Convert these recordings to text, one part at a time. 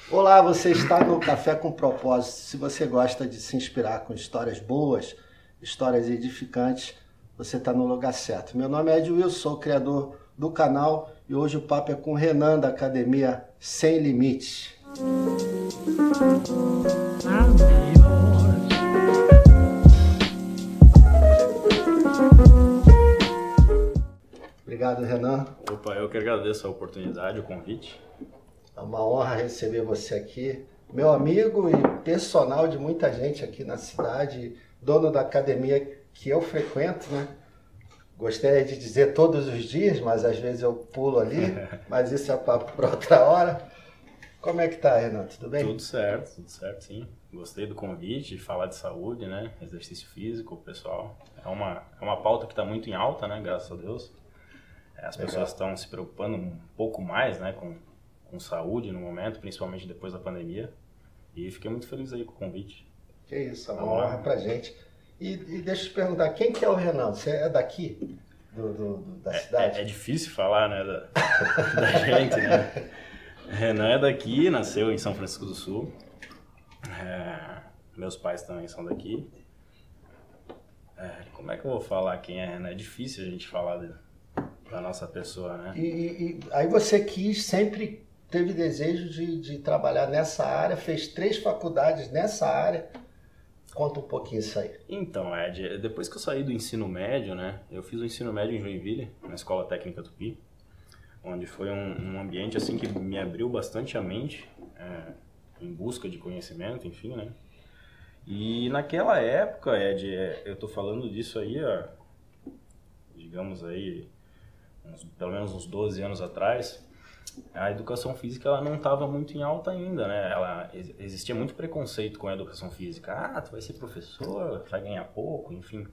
Olá, você está no Café com Propósito. Se você gosta de se inspirar com histórias boas, histórias edificantes, você está no lugar certo. Meu nome é Ed Wilson, sou o criador do canal e hoje o papo é com o Renan da Academia Sem Limites. Obrigado, Renan. Opa, eu que agradeço a oportunidade, o convite. É uma honra receber você aqui, meu amigo e personal de muita gente aqui na cidade, dono da academia que eu frequento, né? Gostaria de dizer todos os dias, mas às vezes eu pulo ali, mas isso é papo para outra hora. Como é que tá, Renan? Tudo bem? Tudo certo, sim. Gostei do convite, de falar de saúde, né? Exercício físico, pessoal. É uma pauta que está muito em alta, né? Graças a Deus. As pessoas estão se preocupando um pouco mais, né? Com saúde no momento, principalmente depois da pandemia. E fiquei muito feliz aí com o convite. Que isso, é uma honra pra gente. E deixa eu te perguntar, quem que é o Renan? Você é daqui? Da cidade? É difícil falar, né? Da gente, né? Renan é daqui, nasceu em São Francisco do Sul. Meus pais também são daqui. Como é que eu vou falar quem é Renan? É difícil a gente falar da nossa pessoa, né? E aí você sempre teve desejo de trabalhar nessa área, fez 3 faculdades nessa área. Conta um pouquinho isso aí. Então, Ed, depois que eu saí do ensino médio, né? Eu fiz o ensino médio em Joinville, na Escola Técnica Tupi, onde foi um ambiente assim que me abriu bastante a mente, em busca de conhecimento, enfim, né? E naquela época, Ed, eu tô falando disso aí, digamos aí, pelo menos uns 12 anos atrás, a educação física ela não estava muito em alta ainda, né? Existia muito preconceito com a educação física. Ah, tu vai ser professor, vai ganhar pouco, enfim.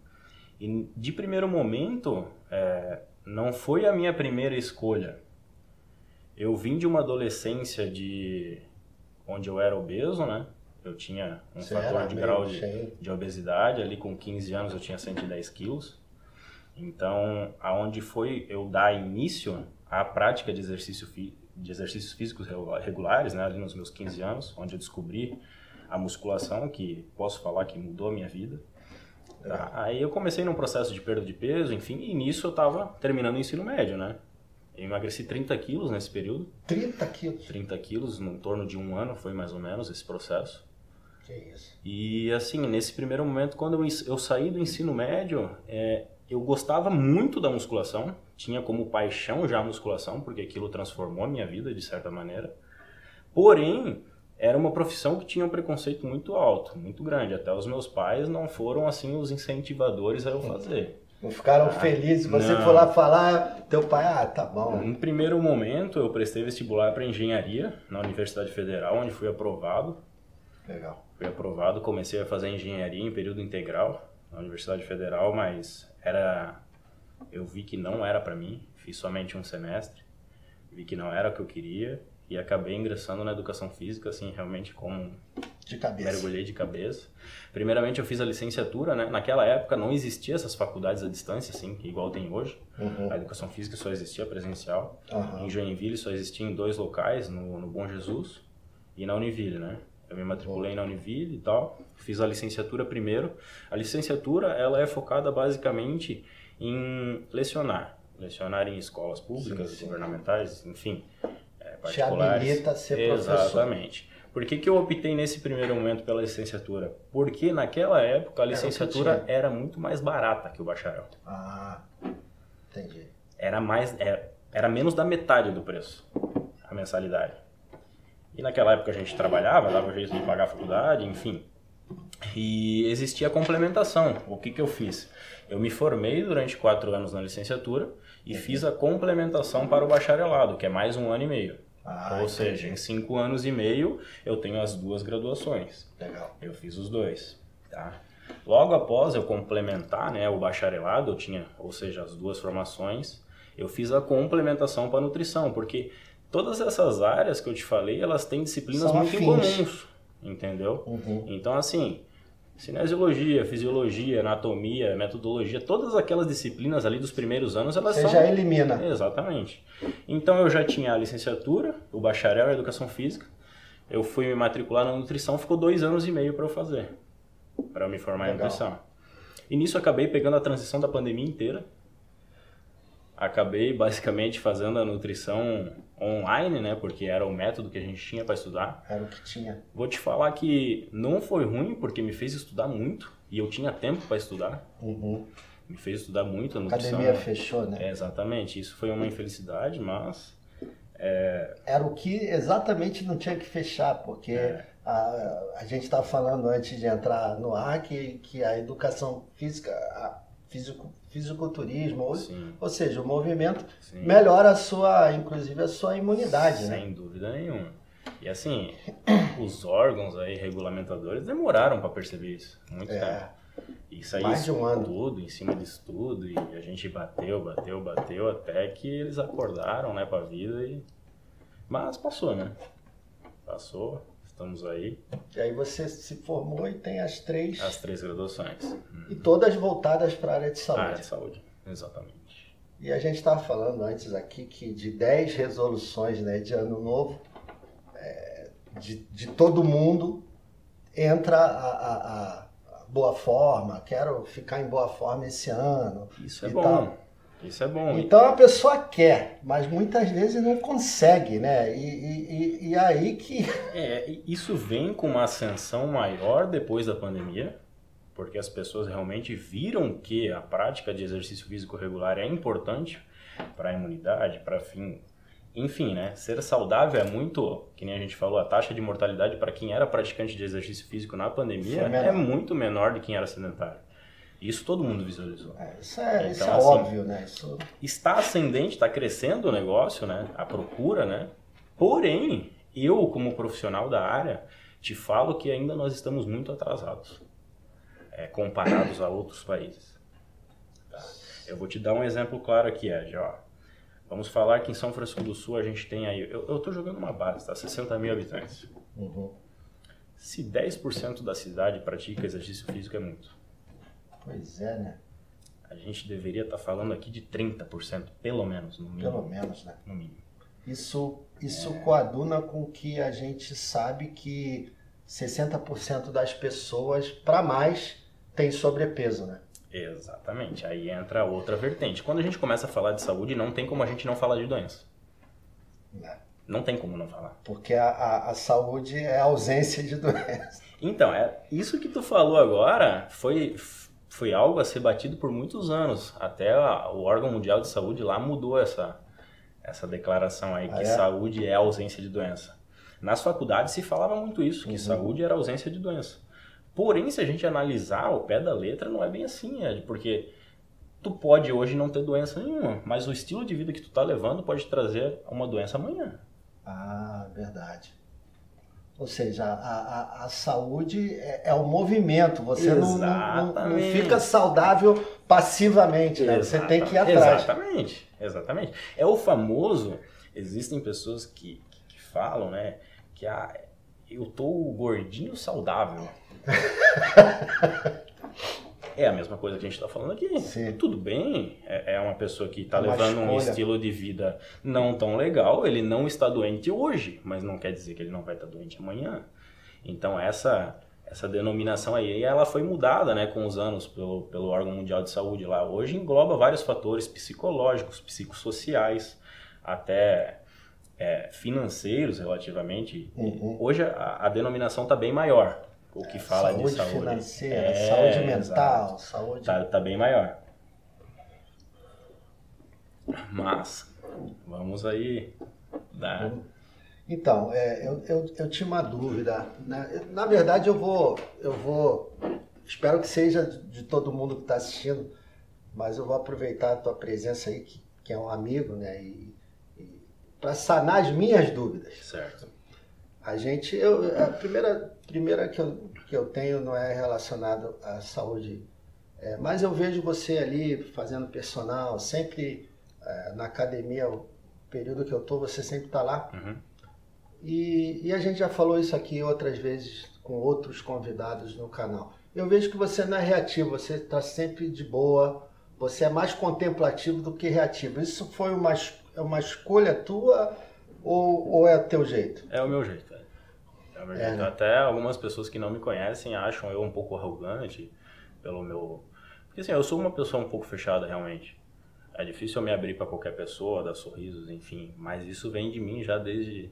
E de primeiro momento, não foi a minha primeira escolha. Eu vim de uma adolescência onde eu era obeso, né? Eu tinha um fator de grau de obesidade, ali com 15 anos eu tinha 110 quilos. Então, aonde foi eu dar início à prática de exercícios físicos regulares, né, ali nos meus 15 anos, onde eu descobri a musculação, que posso falar que mudou a minha vida. Tá? Aí eu comecei num processo de perda de peso, enfim, e nisso eu estava terminando o ensino médio, né? Eu emagreci 30 quilos nesse período. 30 quilos? 30 quilos, no torno de 1 ano, foi mais ou menos esse processo. Que isso. E assim, nesse primeiro momento, quando eu saí do ensino médio, eu gostava muito da musculação, tinha como paixão já a musculação, porque aquilo transformou a minha vida de certa maneira. Porém, era uma profissão que tinha um preconceito muito alto, muito grande. Até os meus pais não foram assim os incentivadores a eu fazer. Não ficaram felizes? Você foi lá falar, teu pai, tá bom. No primeiro momento, eu prestei vestibular para engenharia na Universidade Federal, onde fui aprovado. Legal. Fui aprovado, comecei a fazer engenharia em período integral na Universidade Federal, mas eu vi que não era para mim, fiz somente um semestre, vi que não era o que eu queria e acabei ingressando na educação física, assim, realmente de cabeça. Mergulhei de cabeça. Primeiramente eu fiz a licenciatura, né? Naquela época não existia essas faculdades à distância, assim, igual tem hoje. A educação física só existia presencial. Em Joinville só existia em 2 locais, no Bom Jesus e na Univille, né? Eu me matriculei na Univille e tal, fiz a licenciatura primeiro. A licenciatura, ela é focada basicamente em lecionar em escolas públicas, governamentais, enfim, particulares. Te habilita a ser professor. Exatamente. Por que eu optei nesse primeiro momento pela licenciatura? Porque naquela época a licenciatura era muito mais barata que o bacharel. Ah, entendi. Era menos da metade do preço, a mensalidade. E naquela época a gente trabalhava, dava um jeito de pagar a faculdade, enfim. E existia a complementação. O que eu fiz? Eu me formei durante 4 anos na licenciatura e fiz a complementação para o bacharelado, que é mais 1 ano e meio. Ou seja, em 5 anos e meio eu tenho as 2 graduações. Legal. Eu fiz os 2. Tá? Logo após eu complementar, né, o bacharelado, eu tinha, ou seja, as 2 formações, eu fiz a complementação para a nutrição, porque todas essas áreas que eu te falei, elas têm disciplinas muito incomuns, entendeu? Então, assim, cinesiologia, fisiologia, anatomia, metodologia, todas aquelas disciplinas ali dos primeiros anos, elas Você já elimina. Exatamente. Então, eu já tinha a licenciatura, o bacharel em educação física, eu fui me matricular na nutrição, ficou 2 anos e meio para eu fazer, para eu me formar em nutrição. E nisso acabei pegando a transição da pandemia inteira. Acabei basicamente fazendo a nutrição online, né? Porque era o método que a gente tinha para estudar. Era o que tinha. Vou te falar que não foi ruim, porque me fez estudar muito e eu tinha tempo para estudar. Me fez estudar muito a nutrição. A academia fechou, né? Exatamente. Isso foi uma infelicidade, mas... Era o que exatamente não tinha que fechar, porque a gente estava falando antes de entrar no ar que a educação física, fisiculturismo, ou seja, o movimento melhora inclusive a sua imunidade, né? Sem dúvida nenhuma. E assim, os órgãos aí regulamentadores demoraram para perceber isso, muito tempo. Isso aí, mais de um ano. Tudo, em cima disso tudo, e a gente bateu, até que eles acordaram, né, pra vida Mas passou, né? Passou, estamos aí. E aí você se formou e tem as 3 graduações. E todas voltadas para a área de saúde. Área de saúde, exatamente. E a gente estava falando antes aqui que de 10 resoluções, né, de ano novo, de todo mundo, entra a boa forma, quero ficar em boa forma esse ano. Isso é bom. Isso é bom. Então a pessoa quer, mas muitas vezes não consegue, né? E aí que... Isso vem com uma ascensão maior depois da pandemia, porque as pessoas realmente viram que a prática de exercício físico regular é importante para a imunidade, para enfim, né? Ser saudável é muito, que nem a gente falou, a taxa de mortalidade para quem era praticante de exercício físico na pandemia é muito menor de quem era sedentário. Isso todo mundo visualizou. Isso é óbvio, né? Está ascendente, está crescendo o negócio, né? A procura, né? Porém, eu como profissional da área, te falo que ainda nós estamos muito atrasados, comparados a outros países. Tá? Eu vou te dar um exemplo claro aqui, Ed, ó. Vamos falar que em São Francisco do Sul a gente tem aí... Eu estou jogando uma base, tá? 60 mil habitantes. Se 10% da cidade pratica exercício físico é muito. Pois é, né? A gente deveria estar falando aqui de 30%, pelo menos, no mínimo. Pelo menos, né? No mínimo. Isso coaduna com que a gente sabe que 60% das pessoas, para mais, tem sobrepeso, né? Exatamente, aí entra outra vertente. Quando a gente começa a falar de saúde, não tem como a gente não falar de doença. Não tem como não falar. Porque a saúde é a ausência de doença. Então, isso que tu falou agora foi algo a ser batido por muitos anos. Até o órgão mundial de saúde lá mudou essa declaração aí, que saúde é a ausência de doença. Nas faculdades se falava muito isso, que saúde era ausência de doença. Porém, se a gente analisar ao pé da letra, não é bem assim, Ed, porque tu pode hoje não ter doença nenhuma, mas o estilo de vida que tu tá levando pode trazer uma doença amanhã. Ah, verdade. Ou seja, a saúde é o movimento, você não fica saudável passivamente, né? Você tem que ir atrás. Exatamente. É o famoso, existem pessoas que falam, né, que eu tô gordinho saudável. É a mesma coisa que a gente está falando aqui. Sim. Tudo bem, é uma pessoa que está levando um estilo de vida não tão legal, ele não está doente hoje, mas não quer dizer que ele não vai estar doente amanhã. Então essa denominação aí, ela foi mudada, né, com os anos pelo órgão mundial de saúde lá. Hoje engloba vários fatores psicológicos, psicossociais, até financeiros relativamente. Hoje a denominação está bem maior. O que fala de saúde financeira, saúde mental, saúde... Tá bem maior. Mas, vamos aí dar... Então, eu tinha uma dúvida, né? Na verdade, eu vou... Espero que seja de todo mundo que está assistindo, mas eu vou aproveitar a tua presença aí, que é um amigo, né? E para sanar as minhas dúvidas. Certo. A primeira que eu tenho não é relacionada à saúde, mas eu vejo você ali fazendo personal, sempre na academia, o período que eu estou, você sempre está lá. Uhum. E a gente já falou isso aqui outras vezes com outros convidados no canal. Eu vejo que você não é reativo, você está sempre de boa, você é mais contemplativo do que reativo. Isso foi uma escolha tua ou é o teu jeito? É o meu jeito. né? Até algumas pessoas que não me conhecem acham eu um pouco arrogante pelo meu... Porque assim, eu sou uma pessoa um pouco fechada realmente. É difícil eu me abrir para qualquer pessoa, dar sorrisos, enfim. Mas isso vem de mim já desde...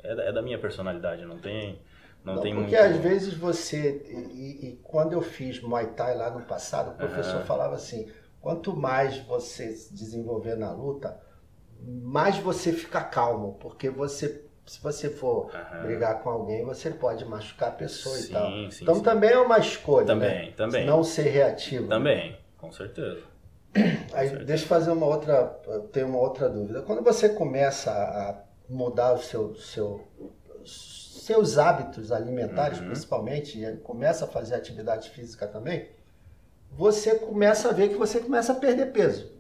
É da minha personalidade, não tem Porque muito... às vezes você... E quando eu fiz Muay Thai lá no passado, o professor falava assim, quanto mais você se desenvolver na luta, mais você fica calmo. Porque se você for brigar com alguém, você pode machucar a pessoa e tal. Sim, então também é uma escolha, também, né? Também. Não ser reativo. Também, né? com certeza. Aí, deixa eu fazer uma outra... Eu tenho uma outra dúvida. Quando você começa a mudar os seus hábitos alimentares, principalmente, e começa a fazer atividade física também, você começa a ver que você começa a perder peso,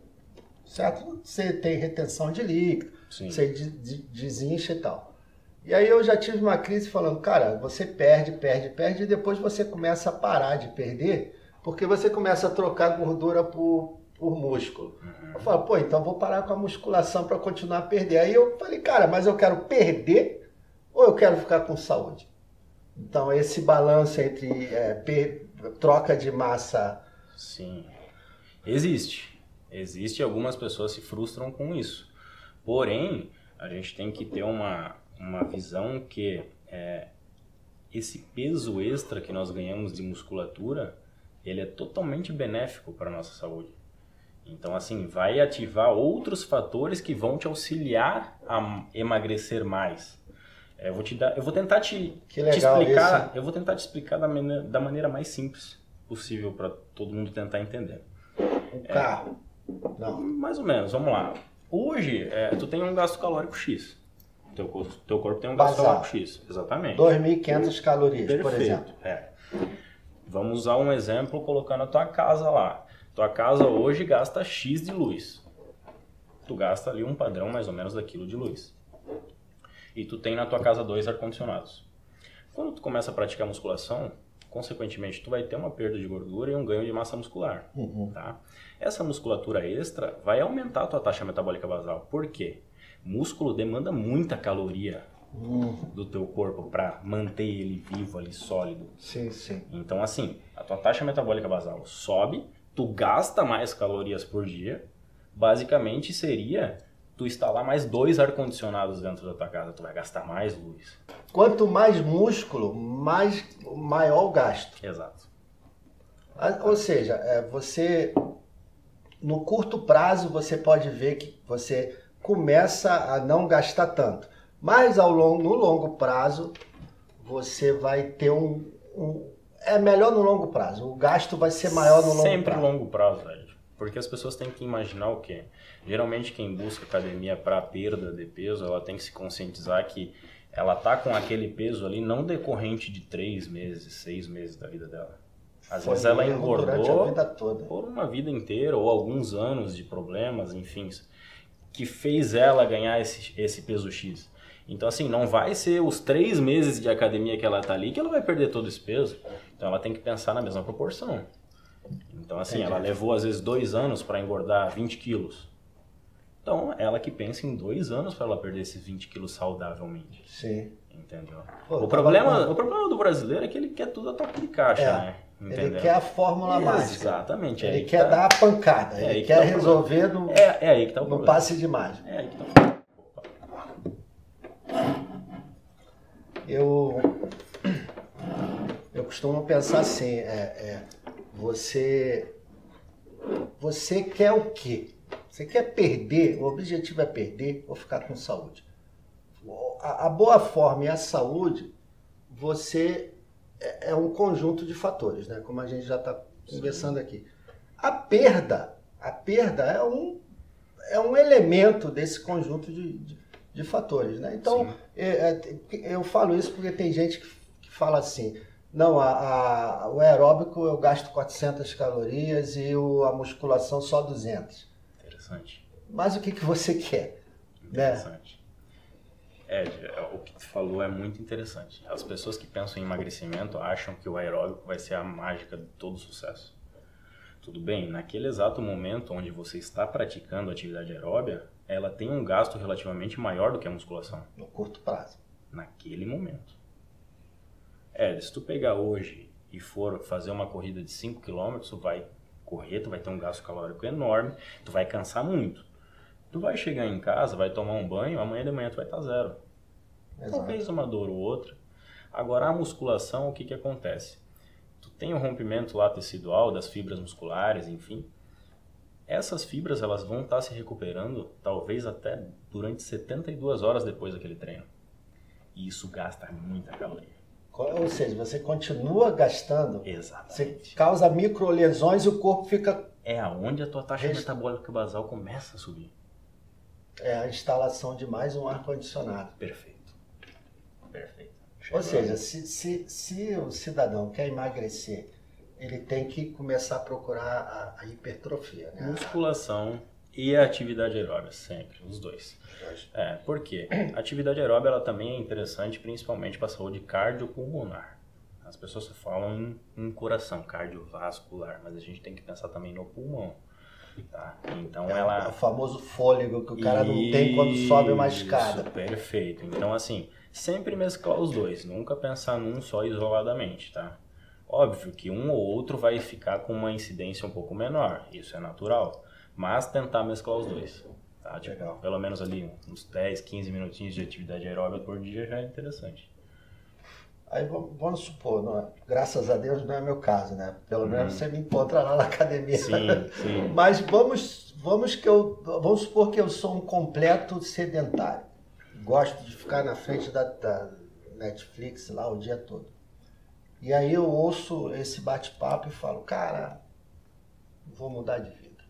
certo? Você tem retenção de líquido, você desincha e tal. E aí eu já tive uma crise falando, cara, você perde, e depois você começa a parar de perder, porque você começa a trocar gordura por músculo. Eu falo, pô, então vou parar com a musculação para continuar a perder. Aí eu falei, cara, mas eu quero perder ou eu quero ficar com saúde? Então esse balanço entre troca de massa... Sim, existe. Existe, algumas pessoas se frustram com isso. Porém, a gente tem que ter uma visão que esse peso extra que nós ganhamos de musculatura, ele é totalmente benéfico para a nossa saúde. Então, assim, vai ativar outros fatores que vão te auxiliar a emagrecer mais. Eu vou tentar te explicar, eu vou tentar te explicar da maneira mais simples possível para todo mundo tentar entender. Um carro? Não. Mais ou menos, vamos lá. Hoje, tu tem um gasto calórico X. Teu corpo tem um gasto calórico X, exatamente. 2.500 calorias, Perfeito. Por exemplo. Vamos usar um exemplo colocando a tua casa lá. Tua casa hoje gasta X de luz. Tu gasta ali um padrão mais ou menos daquilo de luz. E tu tem na tua casa 2 ar-condicionados. Quando tu começa a praticar musculação, consequentemente tu vai ter uma perda de gordura e um ganho de massa muscular. Tá? Essa musculatura extra vai aumentar a tua taxa metabólica basal. Por quê? Músculo demanda muita caloria do teu corpo para manter ele vivo ali, sólido. Sim, sim. Então assim, a tua taxa metabólica basal sobe, tu gasta mais calorias por dia, basicamente seria tu instalar mais 2 ar-condicionados dentro da tua casa, tu vai gastar mais luz. Quanto mais músculo, maior o gasto. Exato. Ou seja, você no curto prazo você pode ver que você começa a não gastar tanto, mas no longo prazo você vai ter é melhor no longo prazo, o gasto vai ser maior no longo prazo. Sempre longo prazo, velho. Porque as pessoas têm que imaginar o quê? Geralmente quem busca academia para perda de peso, ela tem que se conscientizar que ela tá com aquele peso ali não decorrente de 3 meses, 6 meses da vida dela. Às vezes ela engordou a vida toda. por uma vida inteira ou alguns anos de problemas, enfim, que fez ela ganhar esse peso X. Então, assim, não vai ser os 3 meses de academia que ela tá ali que ela vai perder todo esse peso. Então, ela tem que pensar na mesma proporção. Então, assim, ela levou, às vezes, 2 anos para engordar 20 quilos. Então, ela que pensa em 2 anos para ela perder esses 20 quilos saudavelmente. Sim. Entendeu? Pô, o problema do brasileiro é que ele quer tudo a toque de caixa, né? Entendeu? Ele quer a fórmula mágica. Exatamente. Ele quer dar a pancada. Ele quer resolver no passe de mágica. É aí que tá o problema. Eu costumo pensar assim, você quer o quê? Você quer perder, o objetivo é perder ou ficar com saúde. A boa forma e a saúde, você é um conjunto de fatores, né? Como a gente já está conversando aqui. A perda é um elemento desse conjunto de fatores, né? Então, eu falo isso porque tem gente que fala assim, não, o aeróbico eu gasto 400 calorias e a musculação só 200. Interessante. Mas o que você quer? Interessante. O que tu falou é muito interessante. As pessoas que pensam em emagrecimento acham que o aeróbico vai ser a mágica de todo sucesso. Tudo bem, naquele exato momento onde você está praticando atividade aeróbia, ela tem um gasto relativamente maior do que a musculação. No curto prazo. Naquele momento. Se tu pegar hoje e for fazer uma corrida de 5 km, tu vai correr, tu vai ter um gasto calórico enorme, tu vai cansar muito. Tu vai chegar em casa, vai tomar um banho, amanhã de manhã tu vai estar zero. Talvez uma dor ou outra. Agora a musculação, o que acontece? Tu tem o rompimento lá tecidual das fibras musculares, enfim. Essas fibras elas vão estar se recuperando talvez até durante 72 horas depois daquele treino. E isso gasta muita caloria. Ou seja, você continua gastando. Exatamente. Você causa microlesões e o corpo fica... É aonde a tua taxa metabólica basal começa a subir. É a instalação de mais um ar-condicionado. Perfeito. Ou seja, se o cidadão quer emagrecer, ele tem que começar a procurar a hipertrofia, né? Musculação e a atividade aeróbica, sempre, os dois. Por quê? A atividade aeróbica ela também é interessante, principalmente para a saúde cardiopulmonar. As pessoas só falam em coração, cardiovascular, mas a gente tem que pensar também no pulmão. Tá? Então o famoso fôlego que o cara não tem quando sobe uma escada. Perfeito. Então assim, sempre mesclar os dois, nunca pensar num só isoladamente, tá? Óbvio que um ou outro vai ficar com uma incidência um pouco menor, isso é natural, mas tentar mesclar os dois, tá? Tipo, pelo menos ali uns 10, 15 minutinhos de atividade aeróbica por dia já é interessante. Aí vamos supor, graças a Deus não é meu caso, né? Pelo menos você me encontra lá na academia. Sim. Mas vamos supor que eu sou um completo sedentário. Gosto de ficar na frente da Netflix lá o dia todo. E aí eu ouço esse bate-papo e falo, cara, vou mudar de vida.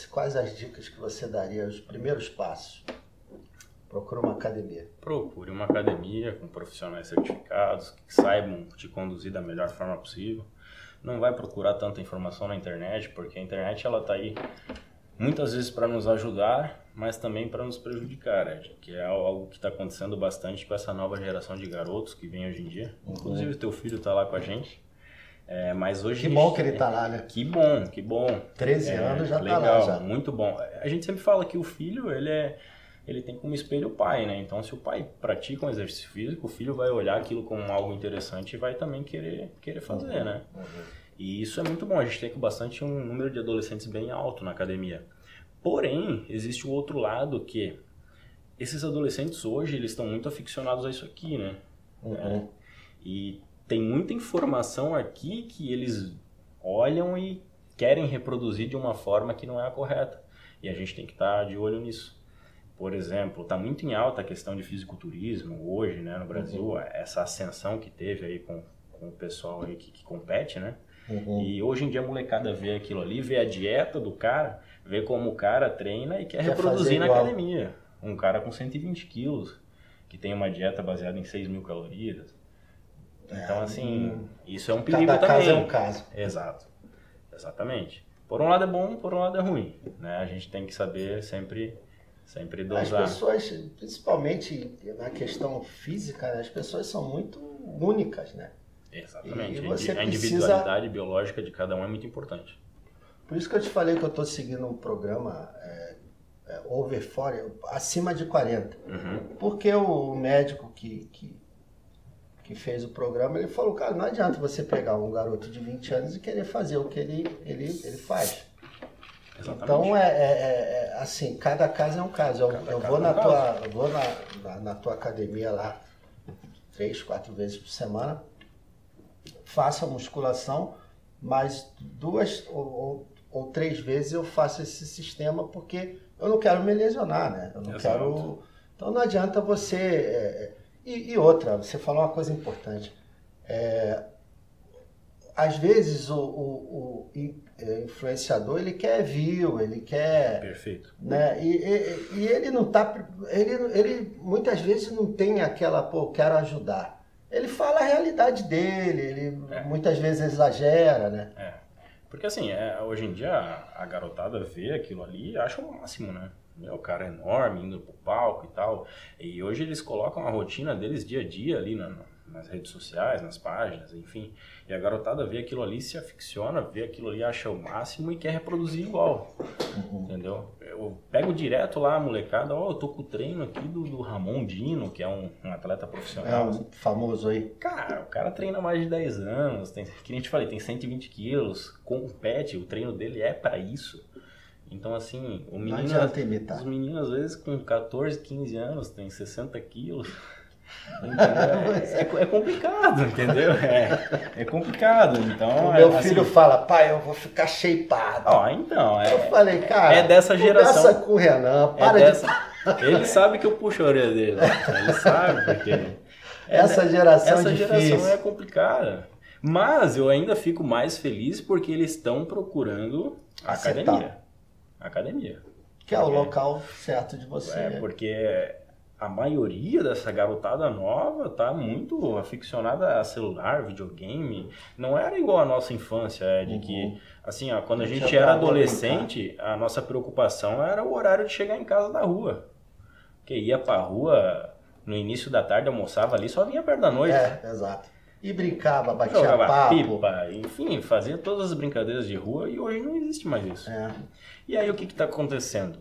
Quais as dicas que você daria, os primeiros passos? Procure uma academia. Procure uma academia com profissionais certificados, que saibam te conduzir da melhor forma possível. Não vai procurar tanta informação na internet, porque a internet ela tá aí muitas vezes para nos ajudar, mas também para nos prejudicar, que é algo que está acontecendo bastante com essa nova geração de garotos que vem hoje em dia. Inclusive teu filho está lá com a gente. Mas hoje que bom que ele está lá, né? Que bom. 13 anos já está lá. Já. Muito bom. A gente sempre fala que o filho, ele tem como espelho o pai, né? Então, se o pai pratica um exercício físico, o filho vai olhar aquilo como algo interessante e vai também querer fazer, né? E isso é muito bom. A gente tem bastante um número de adolescentes bem alto na academia. Porém, existe o outro lado que esses adolescentes hoje, eles estão muito aficionados a isso aqui, né? E tem muita informação aqui que eles olham e querem reproduzir de uma forma que não é a correta. E a gente tem que estar de olho nisso. Por exemplo, está muito em alta a questão de fisiculturismo hoje, né, no Brasil, essa ascensão que teve aí com o pessoal aí que compete, né? E hoje em dia a molecada vê aquilo ali, vê a dieta do cara, vê como o cara treina e quer reproduzir na academia. Um cara com 120 quilos, que tem uma dieta baseada em 6.000 calorias. Então, assim, isso é um perigo também. Cada caso é um caso. Exato. Exatamente. Por um lado é bom, por um lado é ruim, né? A gente tem que saber sempre dosar. As pessoas, principalmente na questão física, as pessoas são muito únicas, né? Exatamente. A individualidade biológica de cada um é muito importante. Por isso que eu te falei que eu estou seguindo um programa over 40, acima de 40. Porque o médico que fez o programa, ele falou, cara, não adianta você pegar um garoto de 20 anos e querer fazer o que ele faz. Exatamente. Então, assim, cada caso é um caso. Eu vou na tua academia lá 3, 4 vezes por semana, faço a musculação, mas 2 ou 3 vezes eu faço esse sistema porque eu não quero me lesionar, né? Eu não quero... Então não adianta você... E outra, você falou uma coisa importante. Às vezes o influenciador, ele quer view, ele quer... Perfeito. Né? E ele não tá... Ele muitas vezes não tem aquela, eu quero ajudar. Ele fala a realidade dele, ele muitas vezes exagera, né? Porque assim, hoje em dia a garotada vê aquilo ali e acha o máximo, né? O cara é enorme, indo pro palco e tal. E hoje eles colocam a rotina deles dia a dia ali nas redes sociais, nas páginas, enfim. E a garotada vê aquilo ali, se aficiona, vê aquilo ali, acha o máximo e quer reproduzir igual. Entendeu? Eu pego direto lá a molecada, eu tô com o treino aqui do Ramon Dino, que é um atleta profissional. É um famoso aí. Cara, o cara treina há mais de 10 anos, tem, que nem te falei, tem 120 quilos, compete, o treino dele é pra isso. Então, assim, o menino, os meninos, às vezes, com 14, 15 anos, tem 60 quilos. É complicado, entendeu? É complicado. Então, o meu filho fala, pai, eu vou ficar shapeado. Ó, então, eu falei, cara, é dessa geração. Conversa com o Renan, Ele sabe que eu puxo a orelha dele. Ele sabe porque... Essa geração é complicada. Mas eu ainda fico mais feliz porque eles estão procurando academia. Que é o local certo de você. Porque a maioria dessa garotada nova tá muito aficionada a celular, videogame. Não era igual a nossa infância, de que, assim, ó, quando a gente era adolescente, a nossa preocupação era o horário de chegar em casa da rua. Porque ia pra rua no início da tarde, almoçava ali, só vinha perto da noite. Exato. E brincava, batia jogava papo. Pipa, enfim, fazia todas as brincadeiras de rua e hoje não existe mais isso. E aí o que está acontecendo?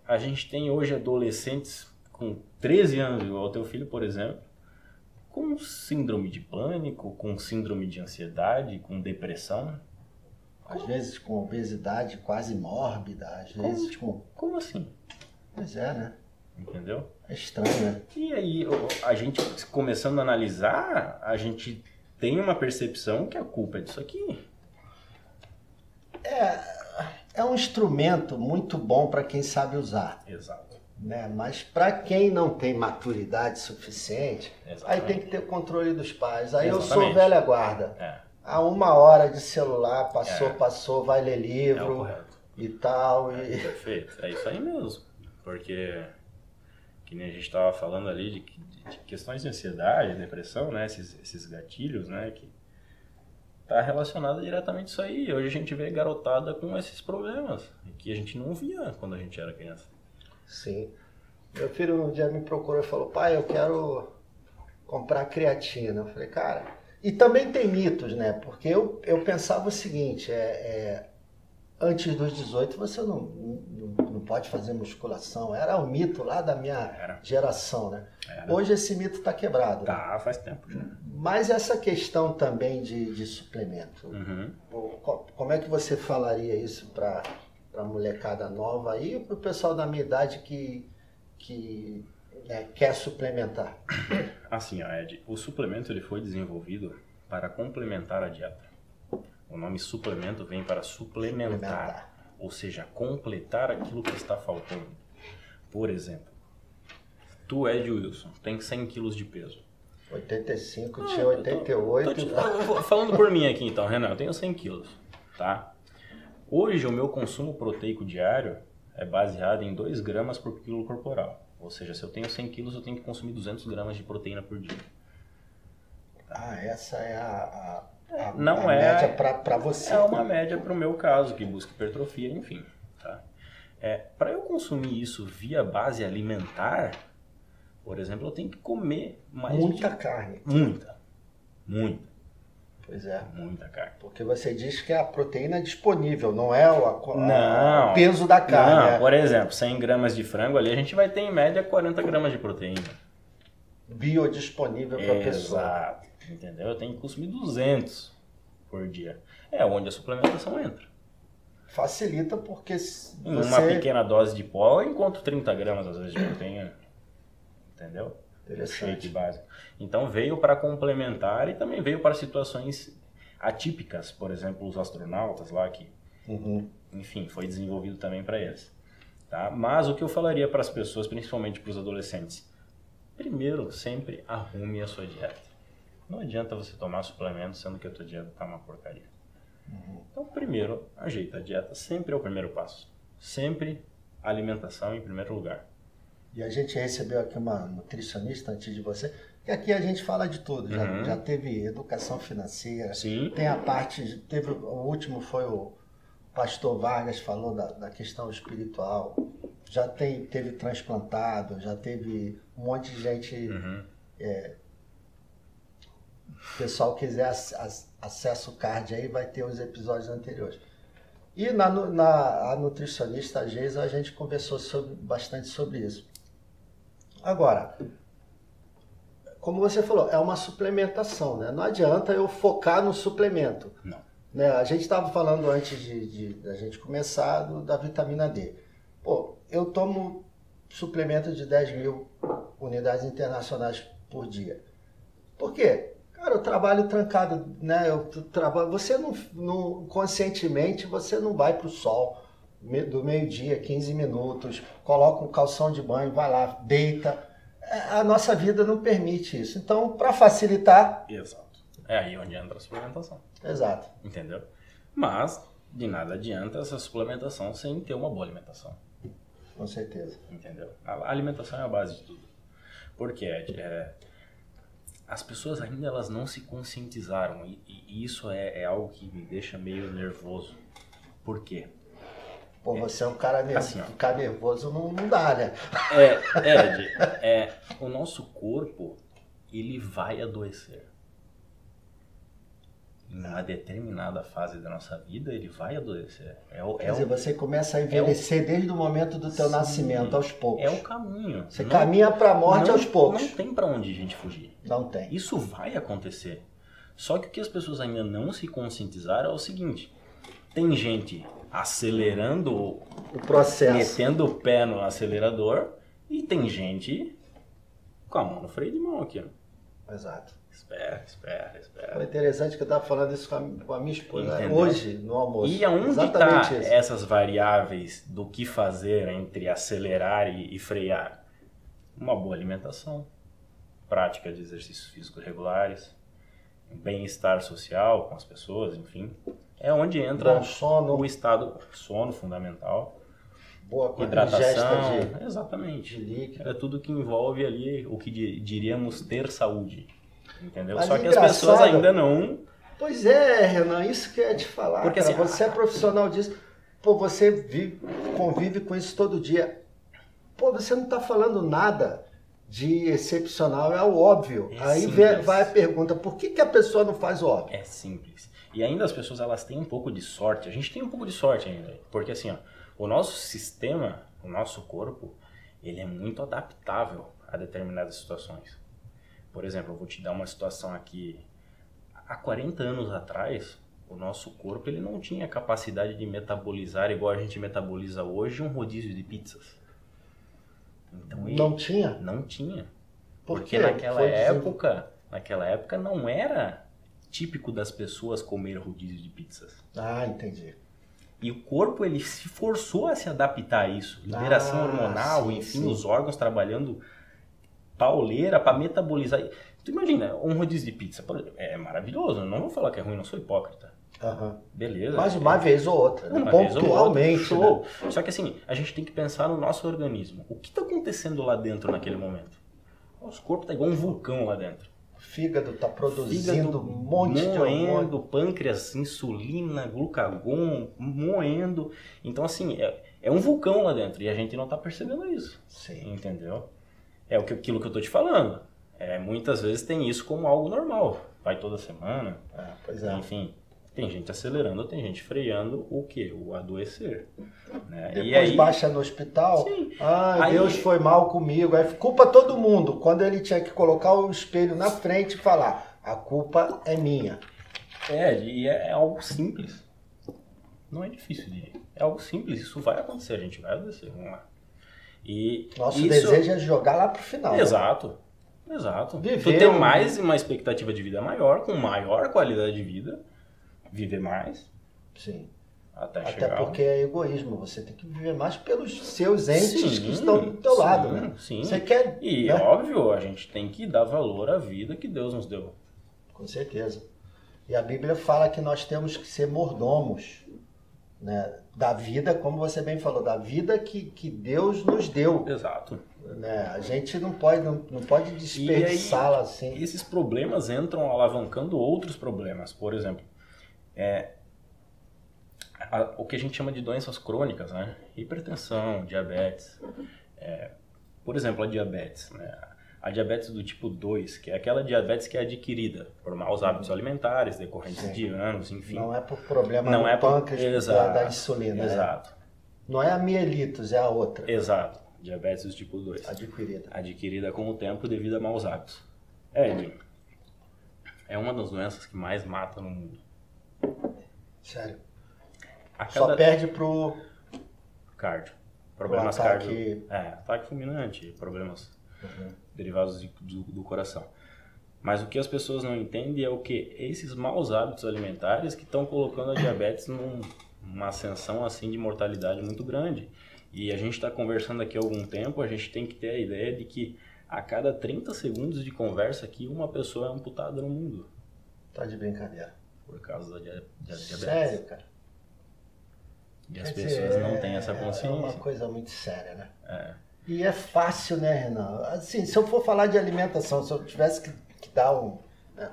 A gente tem hoje adolescentes com 13 anos, igual o teu filho, por exemplo, com síndrome de pânico, com síndrome de ansiedade, com depressão. Às vezes com obesidade quase mórbida, às vezes com... Como assim? Pois é, né? Entendeu? É estranho, né? E aí, a gente começando a analisar, a gente tem uma percepção que a culpa é disso aqui. É um instrumento muito bom para quem sabe usar. Exato. Né? Mas para quem não tem maturidade suficiente, aí tem que ter o controle dos pais. Aí eu sou velha guarda. A 1 hora de celular, passou, vai ler livro e tal. Perfeito, é isso aí mesmo. Porque... que nem a gente estava falando ali de questões de ansiedade, depressão, né? Esses gatilhos, né? Que tá relacionado diretamente a isso aí. Hoje a gente vê garotada com esses problemas que a gente não via quando a gente era criança. Sim. Meu filho um dia me procurou e falou, pai, eu quero comprar creatina. Eu falei, cara... E também tem mitos, né? Porque eu pensava o seguinte, antes dos 18 você não pode fazer musculação. Era o mito lá da minha geração, né? Hoje esse mito está quebrado. Tá, faz tempo já. Mas essa questão também de suplemento, como é que você falaria isso para a molecada nova aí e para o pessoal da minha idade que quer suplementar? Assim, Ed, o suplemento ele foi desenvolvido para complementar a dieta. O nome suplemento vem para suplementar, ou seja, completar aquilo que está faltando. Por exemplo, tu, Ed Wilson, tem 100 quilos de peso. 85, tinha 88. Falando por mim aqui então, Renan, eu tenho 100 quilos, tá? Hoje o meu consumo proteico diário é baseado em 2 gramas por quilo corporal. Ou seja, se eu tenho 100 quilos, eu tenho que consumir 200 gramas de proteína por dia. Essa é a média para você. É uma média para o meu caso, que busca hipertrofia, enfim. Tá? Para eu consumir isso via base alimentar, por exemplo, eu tenho que comer mais... Muita carne. Muita. Pois é. Muita carne. Porque você diz que é a proteína disponível, não é o peso da carne. Não, por exemplo, 100 gramas de frango ali, a gente vai ter em média 40 gramas de proteína. Biodisponível para a pessoa. Exato. Entendeu? Eu tenho que consumir 200 por dia. É onde a suplementação entra. Facilita porque em uma pequena dose de pó eu encontro 30 gramas às vezes de proteína. Entendeu? Interessante. Básico. Então veio para complementar e também veio para situações atípicas. Por exemplo, os astronautas lá que... Enfim, foi desenvolvido também para eles. Tá? Mas o que eu falaria para as pessoas, principalmente para os adolescentes? Primeiro, sempre arrume a sua dieta. Não adianta você tomar suplemento sendo que a tua dieta está uma porcaria. Então, primeiro, ajeita a dieta. Sempre é o primeiro passo. Sempre a alimentação em primeiro lugar. E a gente recebeu aqui uma nutricionista antes de você, que aqui a gente fala de tudo. Já teve educação financeira. Sim. Tem a parte... o último foi o pastor Vargas, falou da questão espiritual. Já teve transplantado, já teve um monte de gente... O pessoal quiser acesso o card aí, vai ter os episódios anteriores. E a nutricionista, a Geisa, a gente conversou bastante sobre isso. Agora, como você falou, é uma suplementação, né? Não adianta eu focar no suplemento. Não. Né? A gente estava falando antes da gente começar da vitamina D. Pô, eu tomo suplemento de 10.000 unidades internacionais por dia. Por quê? Cara, eu trabalho trancado, né? Você não conscientemente, você não vai para o sol do meio-dia, 15 minutos, coloca um calção de banho, vai lá, deita. A nossa vida não permite isso. Então, para facilitar... Exato. É aí onde entra a suplementação. Exato. Entendeu? Mas, de nada adianta essa suplementação sem ter uma boa alimentação. Com certeza. Entendeu? A alimentação é a base de tudo. Porque as pessoas ainda elas não se conscientizaram e isso é algo que me deixa meio nervoso. Por quê? Pô, você é um cara nervoso, assim, ficar nervoso não dá, né? O nosso corpo, ele vai adoecer. Em uma determinada fase da nossa vida, ele vai adoecer. Quer dizer, você começa a envelhecer desde o momento do teu nascimento, aos poucos. É o caminho. Você caminha para a morte aos poucos. Não tem para onde a gente fugir. Não tem. Isso vai acontecer. Só que o que as pessoas ainda não se conscientizaram é o seguinte. Tem gente acelerando o processo, metendo o pé no acelerador, e tem gente com a mão no freio de mão aqui, ó. Exato. Espera. Foi interessante que eu estava falando isso com a minha esposa. Entendeu? Hoje, no almoço. E aonde está essas variáveis do que fazer entre acelerar e frear? Uma boa alimentação, prática de exercícios físicos regulares, bem-estar social com as pessoas, enfim. É onde entra o estado sono fundamental. Boa hidratação, exatamente. De líquido. É tudo que envolve ali o que diríamos ter saúde. Entendeu? Mas só que as pessoas ainda não... Pois é, Renan, isso que eu ia te falar. Porque cara, assim, você é profissional disso. Pô, você convive com isso todo dia. Pô, você não está falando nada de excepcional, é o óbvio. Aí vai a pergunta, por que a pessoa não faz o óbvio? É simples. E ainda as pessoas elas têm um pouco de sorte. A gente tem um pouco de sorte ainda. Porque assim, ó, o nosso sistema, o nosso corpo, ele é muito adaptável a determinadas situações. Por exemplo, eu vou te dar uma situação aqui. Há 40 anos atrás, o nosso corpo ele não tinha capacidade de metabolizar igual a gente metaboliza hoje um rodízio de pizzas. Então, não tinha? Não tinha. Porque naquela época não era típico das pessoas comer rodízio de pizzas. Ah, entendi. E o corpo ele se forçou a se adaptar a isso. Liberação hormonal, enfim, os órgãos trabalhando pauleira para metabolizar. Tu imagina, um rodízio de pizza é maravilhoso, eu não vou falar que é ruim, não sou hipócrita. Uhum. Beleza. Mas uma vez ou outra, pontualmente. Show. Né? Só que assim, a gente tem que pensar no nosso organismo. O que está acontecendo lá dentro naquele momento? O nosso corpo está igual um vulcão lá dentro. O fígado está produzindo um monte de hormônio. Pâncreas, insulina, glucagon, moendo. Então assim, é um vulcão lá dentro e a gente não está percebendo isso. Sim. Entendeu? É aquilo que eu tô te falando. Muitas vezes tem isso como algo normal. Vai toda semana. Pois é. Enfim, tem gente acelerando, tem gente freando o quê? O adoecer. Né? Depois e aí, baixa no hospital. Sim. Deus foi mal comigo. Aí culpa todo mundo. Quando ele tinha que colocar o espelho na frente e falar, a culpa é minha. E é algo simples. Não é difícil de... É algo simples, isso vai acontecer, a gente vai adoecer. Vamos lá. Nosso desejo é jogar lá pro final. Exato. Tu ter mais uma expectativa de vida maior, com maior qualidade de vida, viver mais. Sim. Até porque é egoísmo. Você tem que viver mais pelos seus entes que estão do teu lado, né? Sim. Você quer, e né? óbvio, a gente tem que dar valor à vida que Deus nos deu. Com certeza. E a Bíblia fala que nós temos que ser mordomos, né, da vida, como você bem falou, da vida que Deus nos deu. Exato. Né? A gente não pode desperdiçá-la assim. Esses problemas entram alavancando outros problemas. Por exemplo, o que a gente chama de doenças crônicas, né? Hipertensão, diabetes. Por exemplo, a diabetes. Né? a diabetes do tipo 2, que é aquela diabetes que é adquirida por maus hábitos alimentares, decorrentes de anos, enfim. Não é por problema não no pâncreas da insulina. Exato. Não é a mielitos, é a outra. Exato. Diabetes do tipo 2. Adquirida. Adquirida com o tempo devido a maus hábitos. Ed, é uma das doenças que mais mata no mundo. Sério. Só perde pro cardio. Problemas ataque... ataque fulminante, problemas derivados do coração. Mas o que as pessoas não entendem é o que? Esses maus hábitos alimentares que estão colocando a diabetes numa ascensão assim de mortalidade muito grande. E a gente está conversando aqui há algum tempo, a gente tem que ter a ideia de que a cada 30 segundos de conversa aqui, uma pessoa é amputada no mundo. Tá de brincadeira. Por causa da diabetes. Sério, cara? E as pessoas não têm essa consciência. É uma coisa muito séria, né? É. E é fácil, né, Renan? Assim, se eu for falar de alimentação, se eu tivesse que dar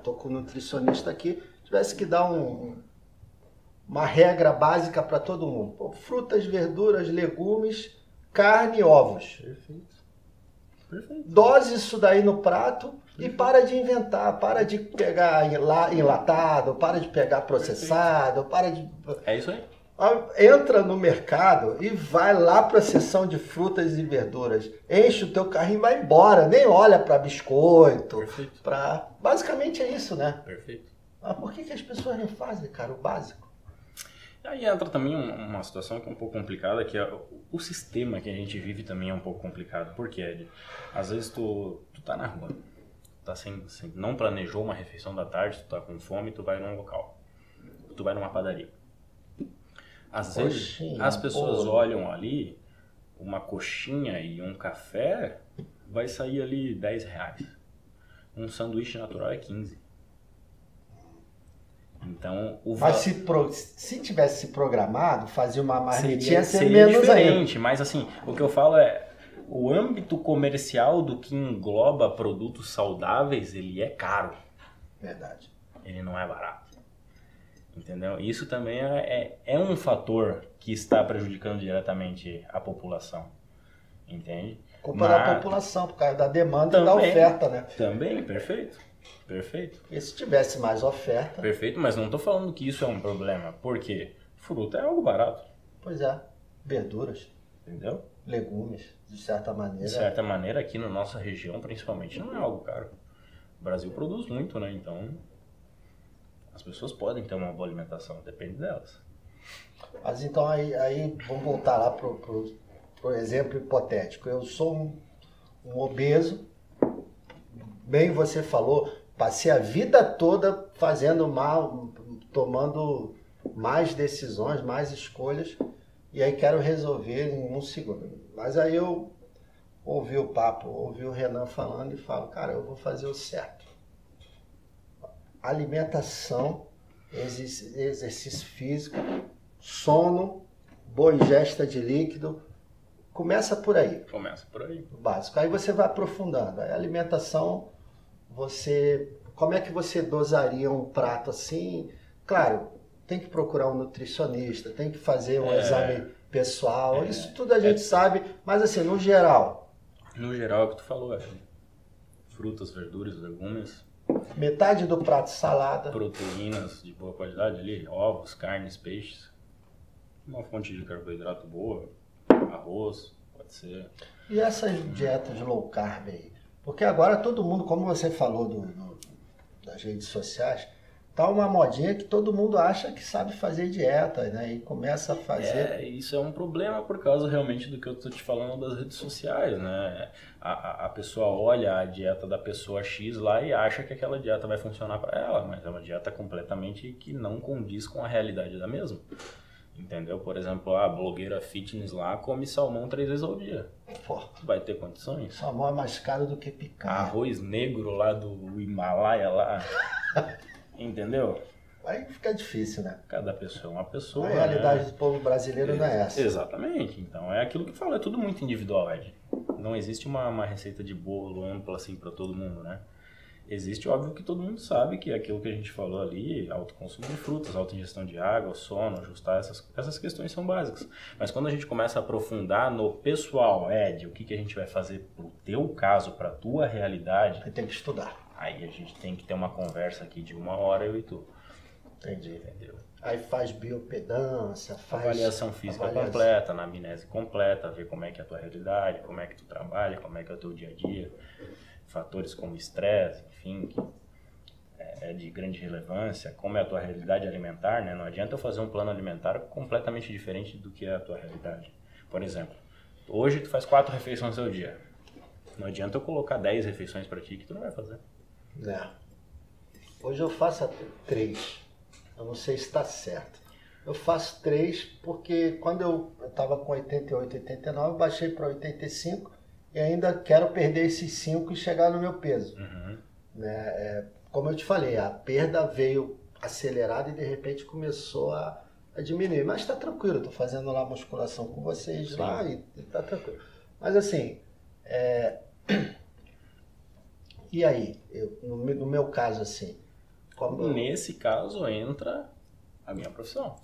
tô com um nutricionista aqui, tivesse que dar uma regra básica para todo mundo. Pô, frutas, verduras, legumes, carne e ovos. Perfeito. Dose isso daí no prato e para de inventar, para de pegar enlatado, para de pegar processado, para de... É isso aí. Entra no mercado e vai lá para a seção de frutas e verduras. Enche o teu carrinho e vai embora. Nem olha para biscoito. Perfeito. Basicamente é isso, né? Perfeito. Mas por que as pessoas não fazem, cara, o básico? Aí entra também uma situação que é um pouco complicada, que é o sistema que a gente vive também é um pouco complicado. Por quê, Ed? Às vezes tu tá na rua, tá não planejou uma refeição da tarde, tu tá com fome, tu vai num local. Tu vai numa padaria. Às vezes as pessoas olham ali, uma coxinha e um café, vai sair ali R$10. Um sanduíche natural é 15. Então, mas se tivesse se programado, fazia uma marmitinha seria menos diferente, mas assim, o que eu falo é o âmbito comercial do que engloba produtos saudáveis, ele é caro. Verdade. Ele não é barato. Entendeu? Isso também é um fator que está prejudicando diretamente a população. Entende? Culpa da população, por causa da demanda e da oferta, né? Também, perfeito. E se tivesse mais oferta... Perfeito, mas não estou falando que isso é um problema. Por quê? Fruta é algo barato. Pois é. Verduras. Entendeu? Legumes, de certa maneira. De certa maneira, aqui na nossa região, principalmente, não é algo caro. O Brasil produz muito, né? Então, as pessoas podem ter uma boa alimentação, depende delas. Mas então, aí vamos voltar lá pro exemplo hipotético. Eu sou um obeso, bem você falou, passei a vida toda fazendo mal, tomando mais decisões, mais escolhas, e aí quero resolver em um segundo. Mas aí eu ouvi o papo, ouvi o Renan falando e falo, cara, eu vou fazer o certo. Alimentação, exercício físico, sono, boa ingesta de líquido, começa por aí. Começa por aí. O básico. Aí você vai aprofundando. Aí a alimentação, como é que você dosaria um prato assim? Claro, tem que procurar um nutricionista, tem que fazer um exame pessoal, isso tudo a gente sabe, mas assim, no geral. No geral, é o que tu falou, frutas, verduras, legumes. Metade do prato salada. Proteínas de boa qualidade ali, ovos, carnes, peixes. Uma fonte de carboidrato boa, arroz, pode ser. E essas dietas low carb aí? Porque agora todo mundo, como você falou das redes sociais, tá uma modinha que todo mundo acha que sabe fazer dieta, né? E começa a fazer... Isso é um problema por causa realmente do que eu tô te falando das redes sociais, né? A pessoa olha a dieta da pessoa X lá e acha que aquela dieta vai funcionar para ela, mas é uma dieta completamente que não condiz com a realidade da mesma. Entendeu? Por exemplo, a blogueira fitness lá come salmão 3 vezes ao dia. Pô, vai ter condições? Salmão é mais caro do que picanha. Arroz negro lá do Himalaia lá. Entendeu? Aí fica difícil, né? Cada pessoa é uma pessoa. A realidade, né? do povo brasileiro não é essa. Exatamente. Então é aquilo que eu falo, é tudo muito individual, Ed. Não existe uma receita de bolo ampla assim para todo mundo, né? Existe, óbvio, que todo mundo sabe que aquilo que a gente falou ali, alto consumo de frutas, alta ingestão de água, sono, ajustar, essas questões são básicas. Mas quando a gente começa a aprofundar no pessoal, Ed, o que a gente vai fazer pro teu caso, pra tua realidade... Aí tem que estudar. Aí a gente tem que ter uma conversa aqui de 1 hora, eu e tu. Entendi. Entendeu? Aí faz biopedância, faz... Avaliação física completa, anamnese completa, ver como é que é a tua realidade, como é que tu trabalha, como é que é o teu dia a dia. Fatores como estresse, enfim, que é de grande relevância, como é a tua realidade alimentar, né? Não adianta eu fazer um plano alimentar completamente diferente do que é a tua realidade. Por exemplo, hoje tu faz 4 refeições ao dia. Não adianta eu colocar 10 refeições para ti que tu não vai fazer. Hoje eu faço até 3. Eu não sei se está certo. Eu faço 3 porque quando eu estava com 88, 89, eu baixei para 85 e ainda quero perder esses 5 e chegar no meu peso. Como eu te falei, a perda veio acelerada e de repente começou a diminuir. Mas está tranquilo, estou fazendo lá musculação com vocês. Sim. Lá e está tranquilo. Mas assim, e aí? No meu caso, assim... Nesse caso entra a minha profissão.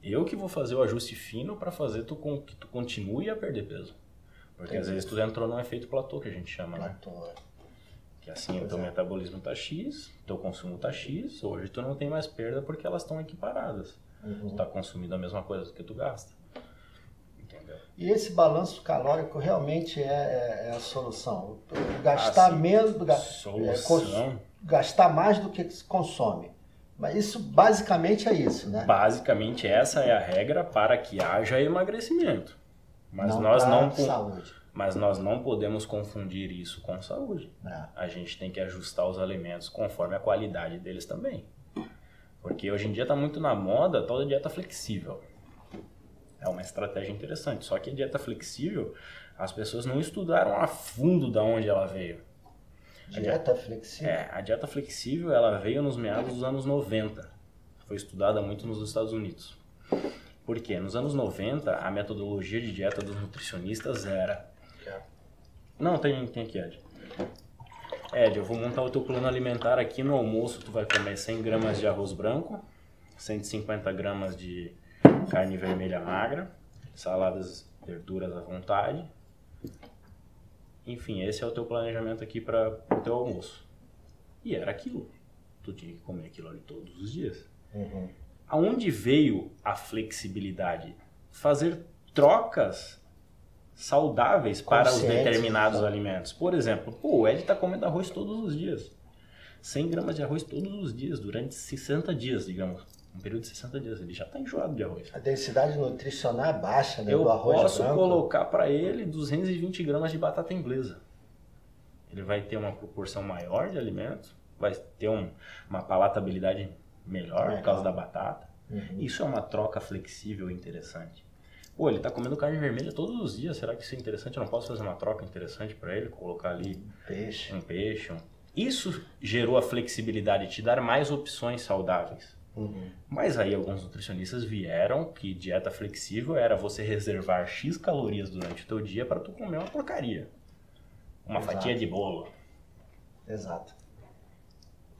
Eu que vou fazer o ajuste fino para fazer que tu continue a perder peso. Porque às vezes tu entrou num efeito platô, que a gente chama, platô, né? Que assim, o teu metabolismo tá X, teu consumo tá X, hoje tu não tem mais perda porque elas estão equiparadas. Tu tá consumindo a mesma coisa que tu gasta. Entendeu? E esse balanço calórico realmente é a solução. Gastar menos, gastar mais do que se consome. Mas isso basicamente é isso, né? Basicamente essa é a regra para que haja emagrecimento. Mas nós não podemos confundir isso com saúde. A gente tem que ajustar os alimentos conforme a qualidade deles também. Porque hoje em dia está muito na moda a tal da dieta flexível. É uma estratégia interessante. Só que a dieta flexível, as pessoas não estudaram a fundo de onde ela veio. Dieta flexível? A dieta flexível ela veio nos meados dos anos 90. Foi estudada muito nos Estados Unidos. Por quê? Nos anos 90, a metodologia de dieta dos nutricionistas era... Não, tem aqui, Ed. Ed, eu vou montar o teu plano alimentar aqui. No almoço tu vai comer 100 gramas de arroz branco, 150 gramas de carne vermelha magra, saladas, verduras à vontade. Enfim, esse é o teu planejamento aqui para o teu almoço. E era aquilo. Tu tinha que comer aquilo ali todos os dias. Aonde veio a flexibilidade? Fazer trocas saudáveis para os determinados alimentos. Por exemplo, o Ed está comendo arroz todos os dias. 100 gramas de arroz todos os dias, durante 60 dias, digamos. Um período de 60 dias. Ele já está enjoado de arroz. A densidade nutricional é baixa, né? Eu do arroz posso branco. colocar para ele 220 gramas de batata inglesa. Ele vai ter uma proporção maior de alimentos, vai ter uma palatabilidade melhor por causa da batata. Isso é uma troca flexível e interessante. Pô, ele tá comendo carne vermelha todos os dias, será que isso é interessante? Eu não posso fazer uma troca interessante para ele? Colocar ali um peixe. Isso gerou a flexibilidade, te dar mais opções saudáveis. Mas aí alguns nutricionistas vieram que dieta flexível era você reservar X calorias durante o teu dia para tu comer uma porcaria. Uma fatia de bolo. Exato.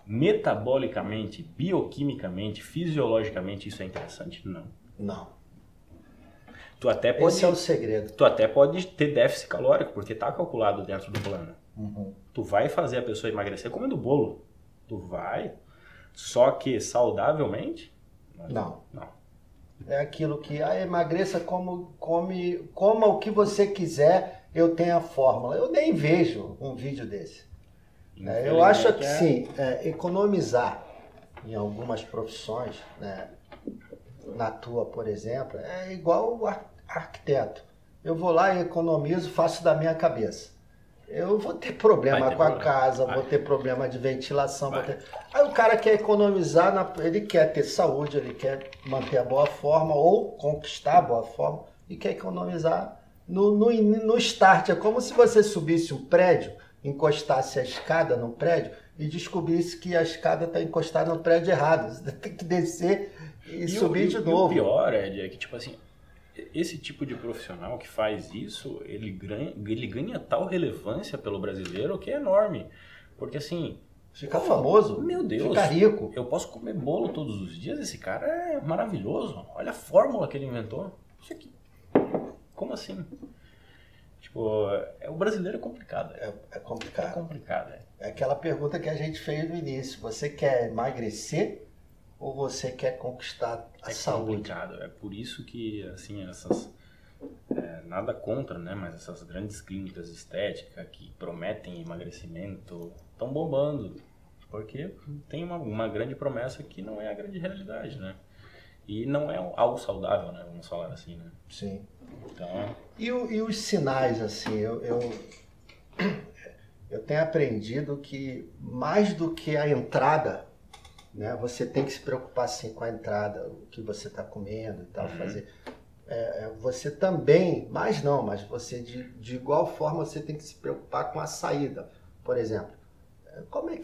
Metabolicamente, bioquimicamente, fisiologicamente, isso é interessante? Não. Tu até pode, esse é o segredo. Tu até pode ter déficit calórico, porque está calculado dentro do plano. Tu vai fazer a pessoa emagrecer comendo bolo. Tu vai. Só que saudavelmente? Não. É aquilo que emagreça coma o que você quiser, eu tenho a fórmula. Eu nem vejo um vídeo desse. Eu acho que sim, economizar em algumas profissões, né? Na tua, por exemplo, é igual o arquiteto. Eu vou lá e economizo, faço da minha cabeça. Eu vou ter problema com a casa, vou ter problema de ventilação. Aí o cara quer economizar, ele quer ter saúde, ele quer manter a boa forma ou conquistar a boa forma e quer economizar no start. É como se você subisse um prédio, encostasse a escada no prédio e descobrisse que a escada está encostada no prédio errado. Você tem que descer e subir de novo. O pior, Ed, é que tipo assim, esse tipo de profissional que faz isso, ele ganha tal relevância pelo brasileiro que é enorme. Porque assim... Fica famoso, meu Deus, fica rico. Eu posso comer bolo todos os dias, esse cara é maravilhoso. Olha a fórmula que ele inventou. Isso aqui. Como assim? Tipo, o brasileiro é complicado. É complicado. É complicado, É aquela pergunta que a gente fez no início. Você quer emagrecer ou você quer conquistar a saúde? É complicado. É por isso que, assim, essas... nada contra, né? Mas essas grandes clínicas estéticas que prometem emagrecimento estão bombando. Porque tem uma grande promessa que não é a grande realidade, né? E não é algo saudável, né? Vamos falar assim, né? Sim. Então... E os sinais, assim, eu tenho aprendido que mais do que a entrada, né? Você tem que se preocupar, sim, com a entrada, o que você está comendo e tal, fazer... você também, mas você de igual forma você tem que se preocupar com a saída. Por exemplo, como é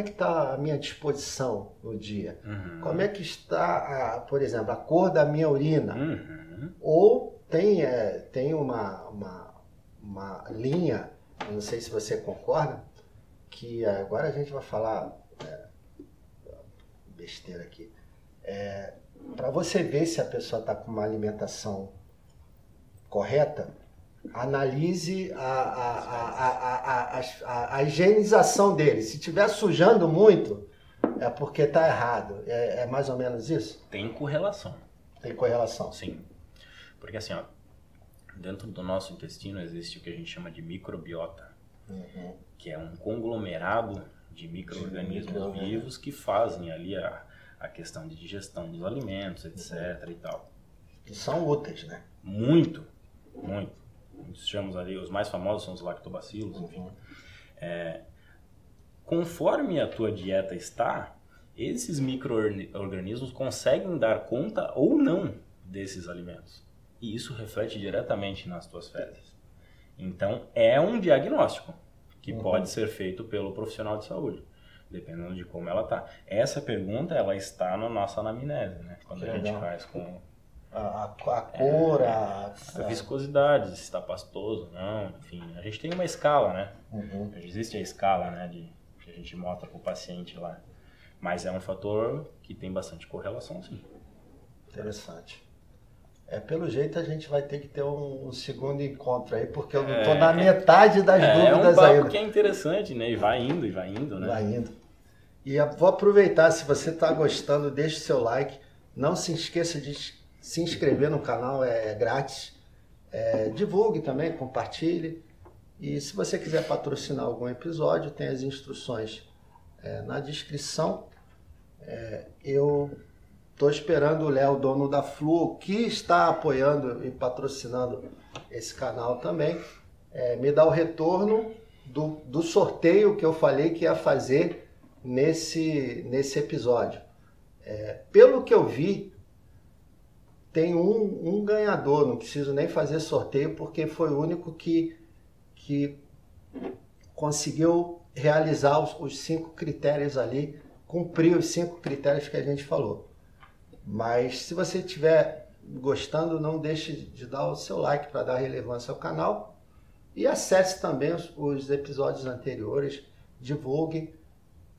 que está a minha disposição no dia? Como é que está, por exemplo, a cor da minha urina? Ou tem uma linha, eu não sei se você concorda, que agora a gente vai falar besteira aqui. Para você ver se a pessoa está com uma alimentação correta, analise a higienização dele. Se estiver sujando muito, é porque está errado. É mais ou menos isso? Tem correlação. Tem correlação. Sim. Porque assim, ó, dentro do nosso intestino existe o que a gente chama de microbiota, que é um conglomerado de micro-organismos vivos que fazem ali a questão de digestão dos alimentos, etc. e tal. E são úteis, né? Muito, muito. Chamamos ali, os mais famosos são os lactobacilos, enfim. Conforme a tua dieta está, esses micro-organismos conseguem dar conta ou não desses alimentos. E isso reflete diretamente nas tuas fezes. Então, é um diagnóstico que pode ser feito pelo profissional de saúde, dependendo de como ela está. Essa pergunta, ela está na nossa anamnese, né? Quando a gente faz com... A cor, a viscosidade, se está pastoso, não, enfim. A gente tem uma escala, né? Existe a escala, né, que a gente mostra para o paciente lá. Mas é um fator que tem bastante correlação, sim. Interessante. Pelo jeito a gente vai ter que ter um segundo encontro aí, porque eu não estou na metade das dúvidas ainda. É um papo que é interessante, né? E vai indo, né? Vai indo. E eu vou aproveitar, se você está gostando, deixe seu like. Não se esqueça de se inscrever no canal, é grátis. Divulgue também, compartilhe. E se você quiser patrocinar algum episódio, tem as instruções na descrição. Eu estou esperando o Léo, dono da Fluo, que está apoiando e patrocinando esse canal também, me dar o retorno do sorteio que eu falei que ia fazer nesse episódio. Pelo que eu vi, tem um ganhador, não preciso nem fazer sorteio, porque foi o único que conseguiu realizar os 5 critérios ali, cumprir os 5 critérios que a gente falou. Mas se você estiver gostando, não deixe de dar o seu like para dar relevância ao canal e acesse também os episódios anteriores, divulgue,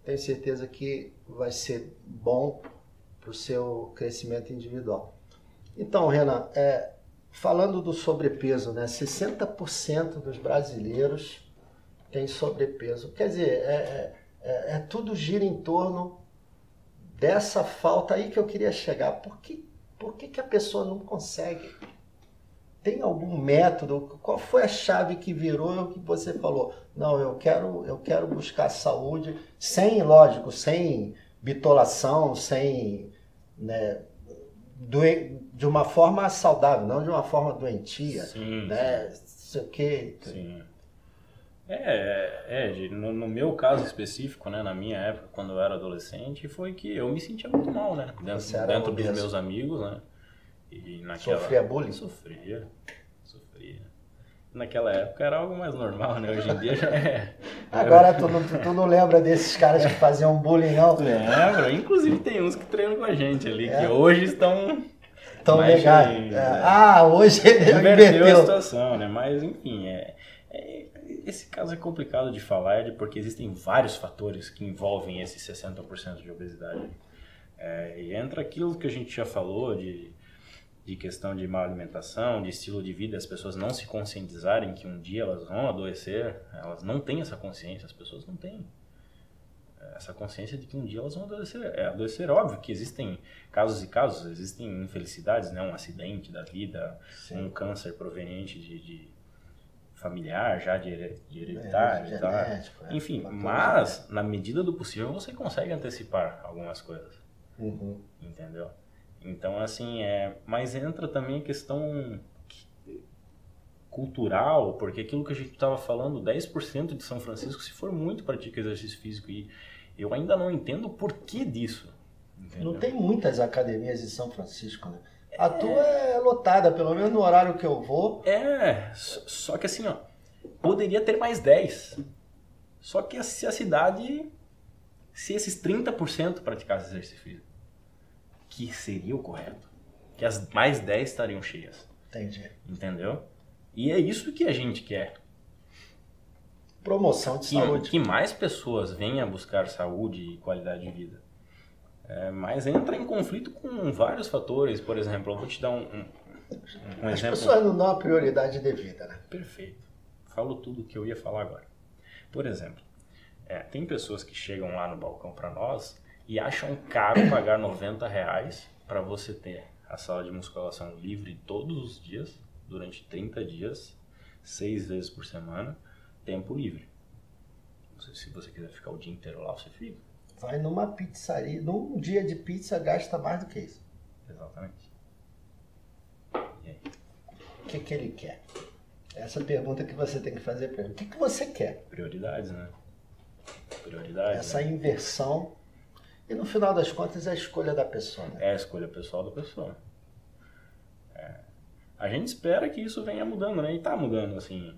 tenho certeza que vai ser bom para o seu crescimento individual. Então, Renan, falando do sobrepeso, né, 60% dos brasileiros têm sobrepeso. Quer dizer, tudo gira em torno dessa falta aí que eu queria chegar. Por que a pessoa não consegue? Tem algum método? Qual foi a chave que virou e o que você falou? Não, eu quero buscar saúde sem bitolação, sem... né, de uma forma saudável, não de uma forma doentia. Sim, né? Sei o quê. Sim. No meu caso específico, né, na minha época, quando eu era adolescente, foi que eu me sentia muito mal, né? Dentro dos meus amigos, né? E Sofria bullying? Sofria. Naquela época era algo mais normal, né? Hoje em dia já é... Agora tu não lembra desses caras que faziam bullying, não? Lembro. Inclusive tem uns que treinam com a gente ali, que hoje estão... Tão legais. Hoje ele inverteu a situação, né? Mas enfim, Esse caso é complicado de falar, porque existem vários fatores que envolvem esse 60% de obesidade. E entra aquilo que a gente já falou de questão de má alimentação, de estilo de vida, as pessoas não se conscientizarem que um dia elas vão adoecer, elas não têm essa consciência, as pessoas não têm essa consciência de que um dia elas vão adoecer. Óbvio que existem casos e casos, existem infelicidades, né? Um acidente da vida, sim, um câncer proveniente de familiar, já de hereditário e tal. Enfim, mas na medida do possível você consegue antecipar algumas coisas. Uhum. Entendeu? Então, assim, mas entra também a questão cultural, porque aquilo que a gente estava falando, 10% de São Francisco, se for muito, pratica exercício físico, e eu ainda não entendo o porquê disso. Entendeu? Não tem muitas academias em São Francisco, né? A tua é lotada, pelo menos no horário que eu vou. Só que assim, ó, poderia ter mais 10. Só que se a cidade, se esses 30% praticassem exercício físico, que seria o correto, que as mais 10 estariam cheias. Entendi. Entendeu? E é isso que a gente quer. Promoção de saúde. Que mais pessoas venham buscar saúde e qualidade de vida. Mas entra em conflito com vários fatores. Por exemplo, eu vou te dar um exemplo. As pessoas não dão a prioridade devida, né? Perfeito. Falo tudo o que eu ia falar agora. Por exemplo, tem pessoas que chegam lá no balcão para nós e acham caro pagar R$90 para você ter a sala de musculação livre todos os dias, durante 30 dias, 6 vezes por semana, tempo livre. Se você quiser ficar o dia inteiro lá, você fica. Vai numa pizzaria, num dia de pizza gasta mais do que isso. Exatamente. E aí? O que ele quer? Essa pergunta que você tem que fazer para ele. O que você quer? Prioridades, né? Prioridades. Essa inversão. E no final das contas é a escolha da pessoa, né? É a escolha pessoal da pessoa. A gente espera que isso venha mudando, né? E tá mudando, assim.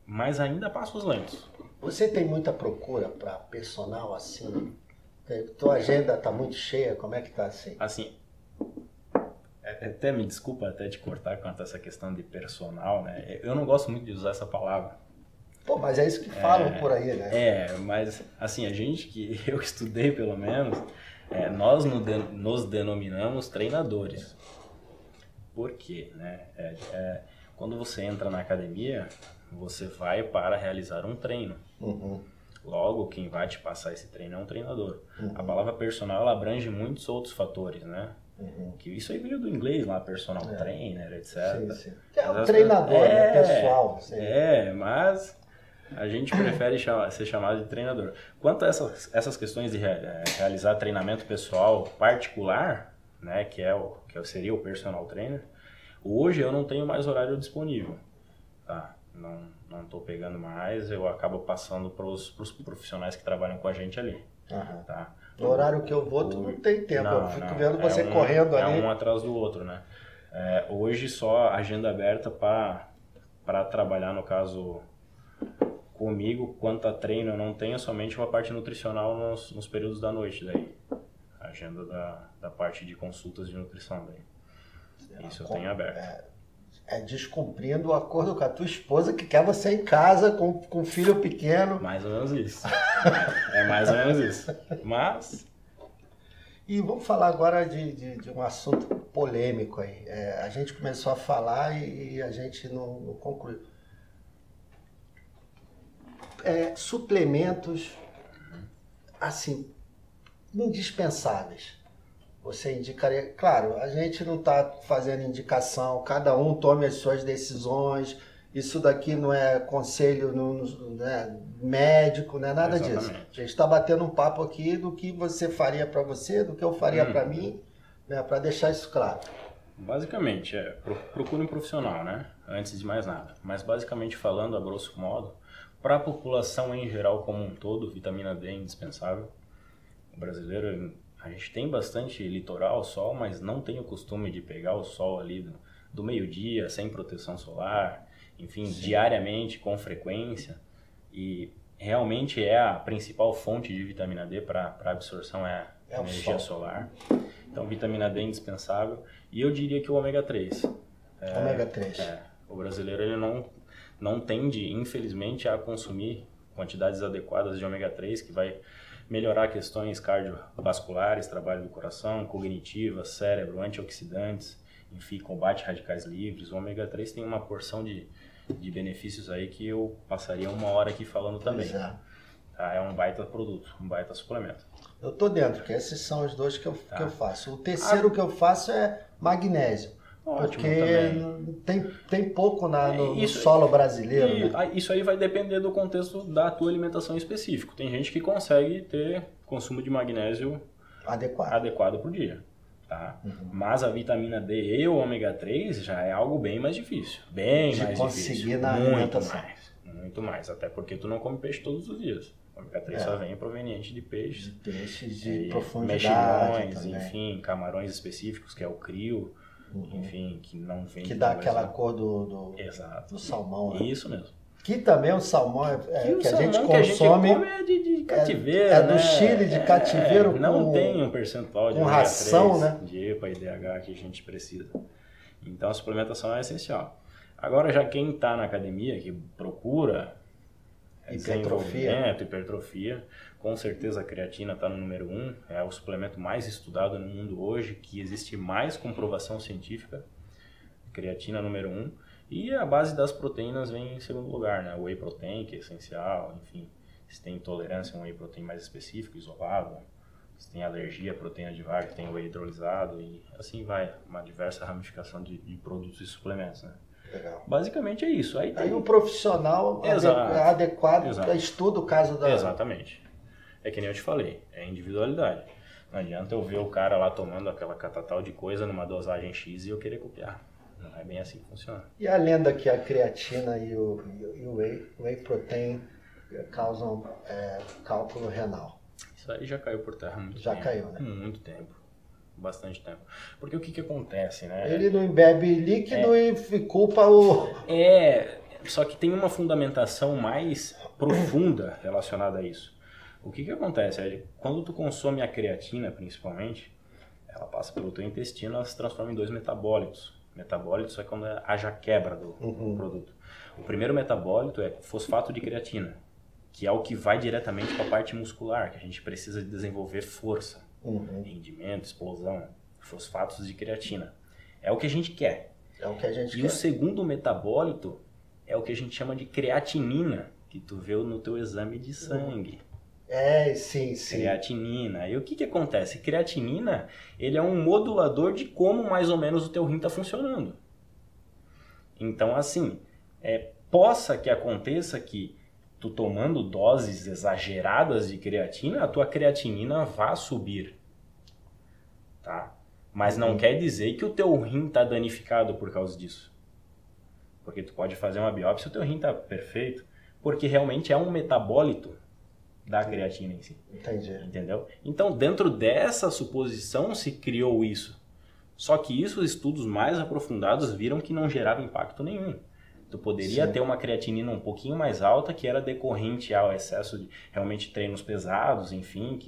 Mas ainda passos lentos. Você tem muita procura para personal, assim? Tua agenda tá muito cheia? Como é que tá assim? Assim, até me desculpa até te cortar quanto a essa questão de personal, né? Eu não gosto muito de usar essa palavra. Pô, mas é isso que falam por aí, né? Mas assim, eu estudei pelo menos, nós nos denominamos treinadores. Por quê? Né? Quando você entra na academia, você vai para realizar um treino. Uhum. Logo, quem vai te passar esse treino é um treinador. Uhum. A palavra personal, ela abrange muitos outros fatores, né? Uhum. Que isso aí veio do inglês lá, personal trainer, etc. Sim. É um treinador, né? Pessoal. Sim. Mas a gente prefere ser chamado de treinador. Quanto a essas questões de realizar treinamento pessoal particular, né, que seria o personal trainer, hoje eu não tenho mais horário disponível. Tá? Não estou pegando mais, eu acabo passando para os profissionais que trabalham com a gente ali. Uhum. Tá? No horário que eu vou, tu não tem tempo. Eu fico vendo você correndo ali. É um atrás do outro, né? Hoje só agenda aberta para trabalhar, no caso, comigo. Quanto a treino, eu não tenho somente uma parte nutricional nos períodos da noite daí. A agenda da parte de consultas de nutrição daí. Isso eu tenho aberto. Descumprindo o acordo com a tua esposa que quer você em casa com um filho pequeno. Mais ou menos isso. Mais ou menos isso. Mas... E vamos falar agora de um assunto polêmico aí. A gente começou a falar e a gente não concluiu. Suplementos, assim, indispensáveis. Você indicaria... Claro, a gente não está fazendo indicação, cada um tome as suas decisões, isso daqui não é conselho né, médico, não é nada disso. A gente está batendo um papo aqui do que você faria para você, do que eu faria para mim, né, para deixar isso claro. Basicamente, procure um profissional, né? Antes de mais nada. Mas basicamente falando, a grosso modo, para a população em geral como um todo, vitamina D é indispensável. O brasileiro... A gente tem bastante litoral, sol, mas não tem o costume de pegar o sol ali do meio-dia, sem proteção solar, enfim, sim, diariamente, com frequência. E realmente é a principal fonte de vitamina D para absorção a energia solar. Então, vitamina D é indispensável. E eu diria que o ômega 3. Ômega 3. O brasileiro ele não tende, infelizmente, a consumir quantidades adequadas de ômega 3, que vai melhorar questões cardiovasculares, trabalho do coração, cognitiva, cérebro, antioxidantes, enfim, combate radicais livres. O ômega 3 tem uma porção de benefícios aí que eu passaria 1 hora aqui falando também. Tá? É um baita produto, um baita suplemento. Eu tô dentro, que esses são os 2 que eu faço. O terceiro que eu faço é magnésio. Ótimo, porque tem pouco no solo brasileiro. Né? Isso aí vai depender do contexto da tua alimentação específico. Tem gente que consegue ter consumo de magnésio adequado por dia. Tá? Mas a vitamina D e o ômega 3 já é algo bem mais difícil. Bem mais difícil. Na alimentação. Muito mais. Até porque tu não come peixe todos os dias. O ômega 3 só vem proveniente de peixes. De peixes de profundidade. Mexilhões, enfim, camarões específicos, que é o crio. Enfim, que não vem... Que dá aquela cor do salmão. Né? Isso mesmo. Que também o salmão que a gente consome... Que a gente come é de cativeiro, né? Do Chile, de cativeiro. Não tem um percentual de ração, né? de EPA e DH que a gente precisa. Então a suplementação é essencial. Agora, já quem está na academia, que procura hipertrofia, com certeza a creatina está no número 1, é o suplemento mais estudado no mundo hoje, que existe mais comprovação científica. Creatina número 1. E a base das proteínas vem em segundo lugar, né? O whey protein, que é essencial, enfim. Se tem intolerância a um whey protein mais específico, isolado. Se tem alergia à proteína de vaca, tem whey hidrolisado e assim vai. Uma diversa ramificação de produtos e suplementos, né? Legal. Basicamente é isso. Aí um profissional adequado estuda o caso da... Exatamente. É que nem eu te falei, é individualidade. Não adianta eu ver o cara lá tomando aquela catatal de coisa numa dosagem X e eu querer copiar. Não é bem assim que funciona. E a lenda que a creatina e o whey protein causam cálculo renal? Isso aí já caiu por terra há muito tempo. Já caiu, né? Muito tempo. Bastante tempo. Porque o que acontece, né? Ele não bebe líquido e culpa o... Só que tem uma fundamentação mais profunda relacionada a isso. O que acontece? Quando tu consome a creatina, principalmente, ela passa pelo teu intestino, ela se transforma em 2 metabólitos. Metabólitos é quando haja quebra do produto. O primeiro metabólito é fosfato de creatina, que é o que vai diretamente para a parte muscular, que a gente precisa de desenvolver força, rendimento, explosão. Fosfatos de creatina. É o que a gente quer. É o que a gente quer. E o segundo metabólito é o que a gente chama de creatinina, que tu vê no teu exame de sangue. Sim. Creatinina. E o que acontece? Creatinina, ele é um modulador de como mais ou menos o teu rim está funcionando. Então, assim, possa que aconteça que tu tomando doses exageradas de creatina, a tua creatinina vá subir. Tá? Mas não quer dizer que o teu rim está danificado por causa disso. Porque tu pode fazer uma biópsia e o teu rim está perfeito. Porque realmente é um metabólito da creatina em si. Entendi. Entendeu? Então, dentro dessa suposição se criou isso. Só que isso, os estudos mais aprofundados viram que não gerava impacto nenhum. Tu poderia ter uma creatinina um pouquinho mais alta, que era decorrente ao excesso de realmente treinos pesados, enfim,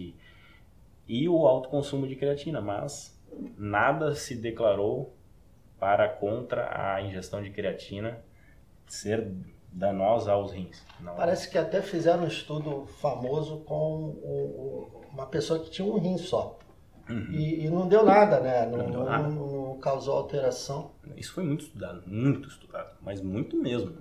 e o alto consumo de creatina, mas nada se declarou contra a ingestão de creatina ser danosa aos rins. Parece que até fizeram um estudo famoso com uma pessoa que tinha um rim só. E não deu nada, né? Não causou alteração. Isso foi muito estudado, mas muito mesmo.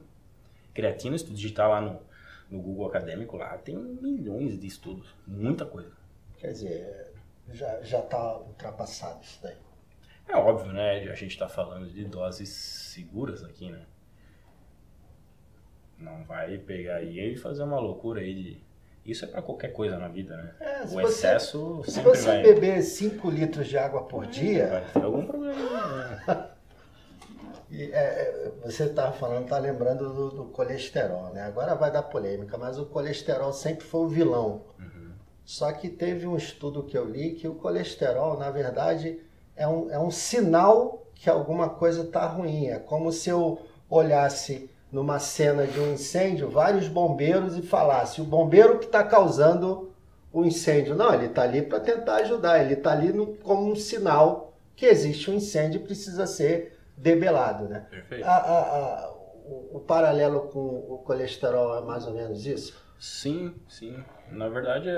Creatina, se tu digitar lá no Google acadêmico, lá tem milhões de estudos, muita coisa. Quer dizer, já está ultrapassado isso daí. É óbvio, né? A gente está falando de doses seguras aqui, né? Não vai pegar aí e fazer uma loucura aí de... Isso é para qualquer coisa na vida, né? O excesso sempre vai... Se você beber 5 litros de água por dia... Vai ter algum problema, né? Você está lembrando do colesterol, né? Agora vai dar polêmica, mas o colesterol sempre foi o vilão. Só que teve um estudo que eu li que o colesterol, na verdade, é um sinal que alguma coisa está ruim. É como se eu olhasse numa cena de um incêndio, vários bombeiros e falasse, o bombeiro que está causando o incêndio. Não, ele está ali para tentar ajudar, ele está ali como um sinal que existe um incêndio e precisa ser debelado, né? Perfeito. o paralelo com o colesterol é mais ou menos isso? Sim, sim. Na verdade,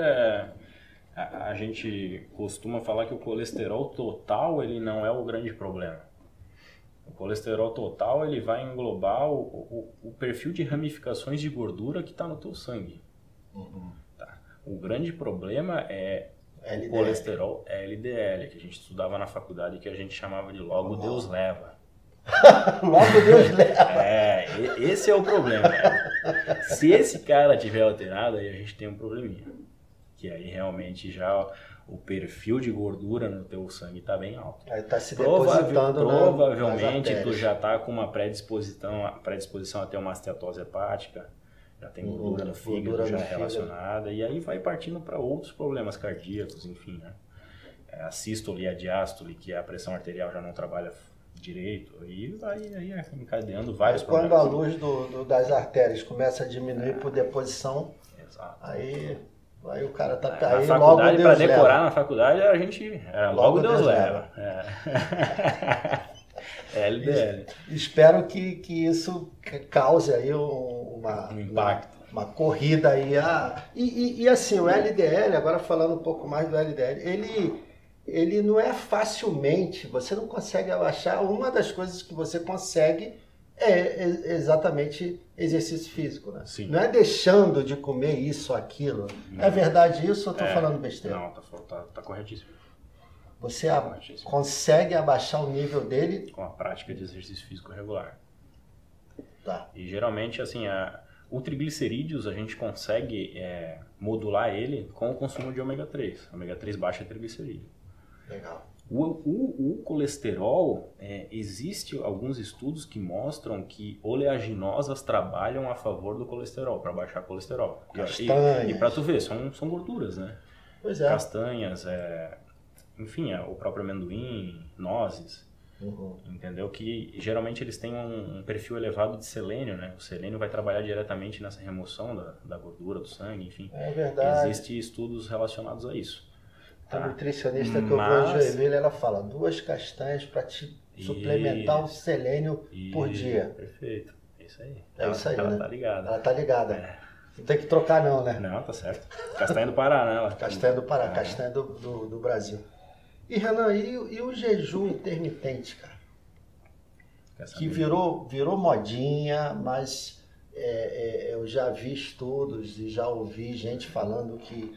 a gente costuma falar que o colesterol total ele não é o grande problema. O colesterol total ele vai englobar o perfil de ramificações de gordura que está no teu sangue. Tá? O grande problema é LDL. o colesterol LDL, que a gente estudava na faculdade e que a gente chamava de logo Deus leva. Logo Deus leva. Esse é o problema. Se esse cara tiver alterado, aí a gente tem um probleminha. Que aí realmente já o perfil de gordura no teu sangue está bem alto. Aí está se depositando provavelmente tu já está com uma predisposição a ter uma esteatose hepática, já tem gordura no fígado já relacionada, e aí vai partindo para outros problemas cardíacos, enfim, né? A sístole e a diástole, que a pressão arterial já não trabalha direito, e vai aí encadeando vários problemas. Quando a luz das artérias começa a diminuir por deposição, exato. Aí o cara tá aí na faculdade, para decorar na faculdade, a gente logo Deus leva. LDL. Espero que isso cause aí um impacto. Uma corrida aí. E assim, o LDL, agora falando um pouco mais do LDL, ele não é facilmente, você não consegue abaixar. Uma das coisas que você consegue é exatamente exercício físico, né? Sim. Não é deixando de comer isso ou aquilo. Não. É verdade isso ou estou falando besteira? Não, tá corretíssimo. Você consegue abaixar o nível dele? Com a prática de exercício físico regular. Tá. E geralmente, assim, o triglicerídeos a gente consegue modular ele com o consumo de ômega 3. Ômega 3 baixa triglicerídeo. Legal. O colesterol, existe alguns estudos que mostram que oleaginosas trabalham a favor do colesterol, para baixar colesterol. Castanhas. E para tu ver, são gorduras, né? Pois é. Castanhas, enfim, o próprio amendoim, nozes, entendeu? Que geralmente eles têm um perfil elevado de selênio, né? O selênio vai trabalhar diretamente nessa remoção da gordura do sangue, enfim. É verdade. Existem estudos relacionados a isso. A nutricionista que eu vou em Joinville, ela fala 2 castanhas para te suplementar o selênio por dia. Perfeito. É isso aí. Isso aí, ela né? tá ligada. Ela tá ligada. Não tem que trocar não, né? Não, tá certo. Castanha do Pará, né? Castanha do Pará, castanha do Brasil. E Renan, e o jejum intermitente, cara? Que virou modinha, mas eu já vi estudos e já ouvi gente falando que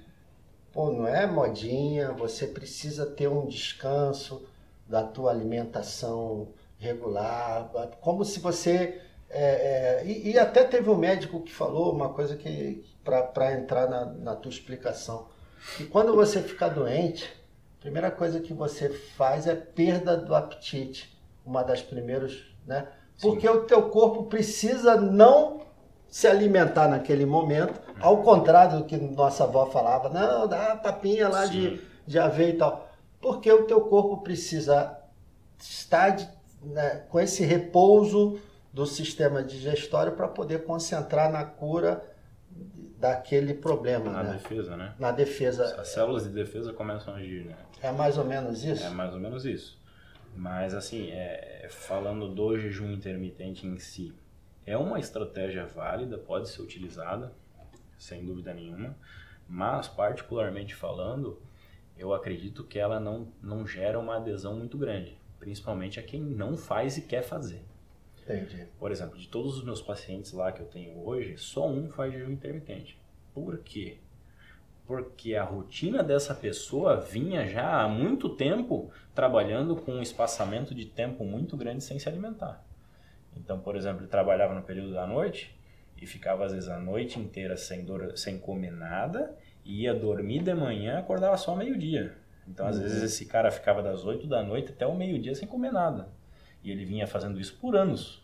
não é modinha, você precisa ter um descanso da tua alimentação regular, como se você... E até teve um médico que falou uma coisa que para entrar na tua explicação, que quando você ficar doente, a primeira coisa que você faz é perda do apetite, uma das primeiras, né? Porque o teu corpo precisa não se alimentar naquele momento, ao contrário do que nossa avó falava, não, dá papinha lá de aveia e tal, porque o teu corpo precisa estar com esse repouso do sistema digestório para poder concentrar na cura daquele problema. Na defesa, né? Na defesa. As células de defesa começam a agir, né? É mais ou menos isso? É mais ou menos isso. Mas assim, falando do jejum intermitente em si, é uma estratégia válida, pode ser utilizada, sem dúvida nenhuma, mas particularmente falando, eu acredito que ela não gera uma adesão muito grande, principalmente a quem não faz e quer fazer. Entendi. Por exemplo, de todos os meus pacientes lá que eu tenho hoje, só um faz jejum intermitente. Por quê? Porque a rotina dessa pessoa vinha já há muito tempo trabalhando com um espaçamento de tempo muito grande sem se alimentar. Então, por exemplo, ele trabalhava no período da noite e ficava às vezes a noite inteira sem comer nada, ia dormir de manhã, acordava só meio-dia. Então, às vezes esse cara ficava das 8 da noite até o meio-dia sem comer nada. E ele vinha fazendo isso por anos.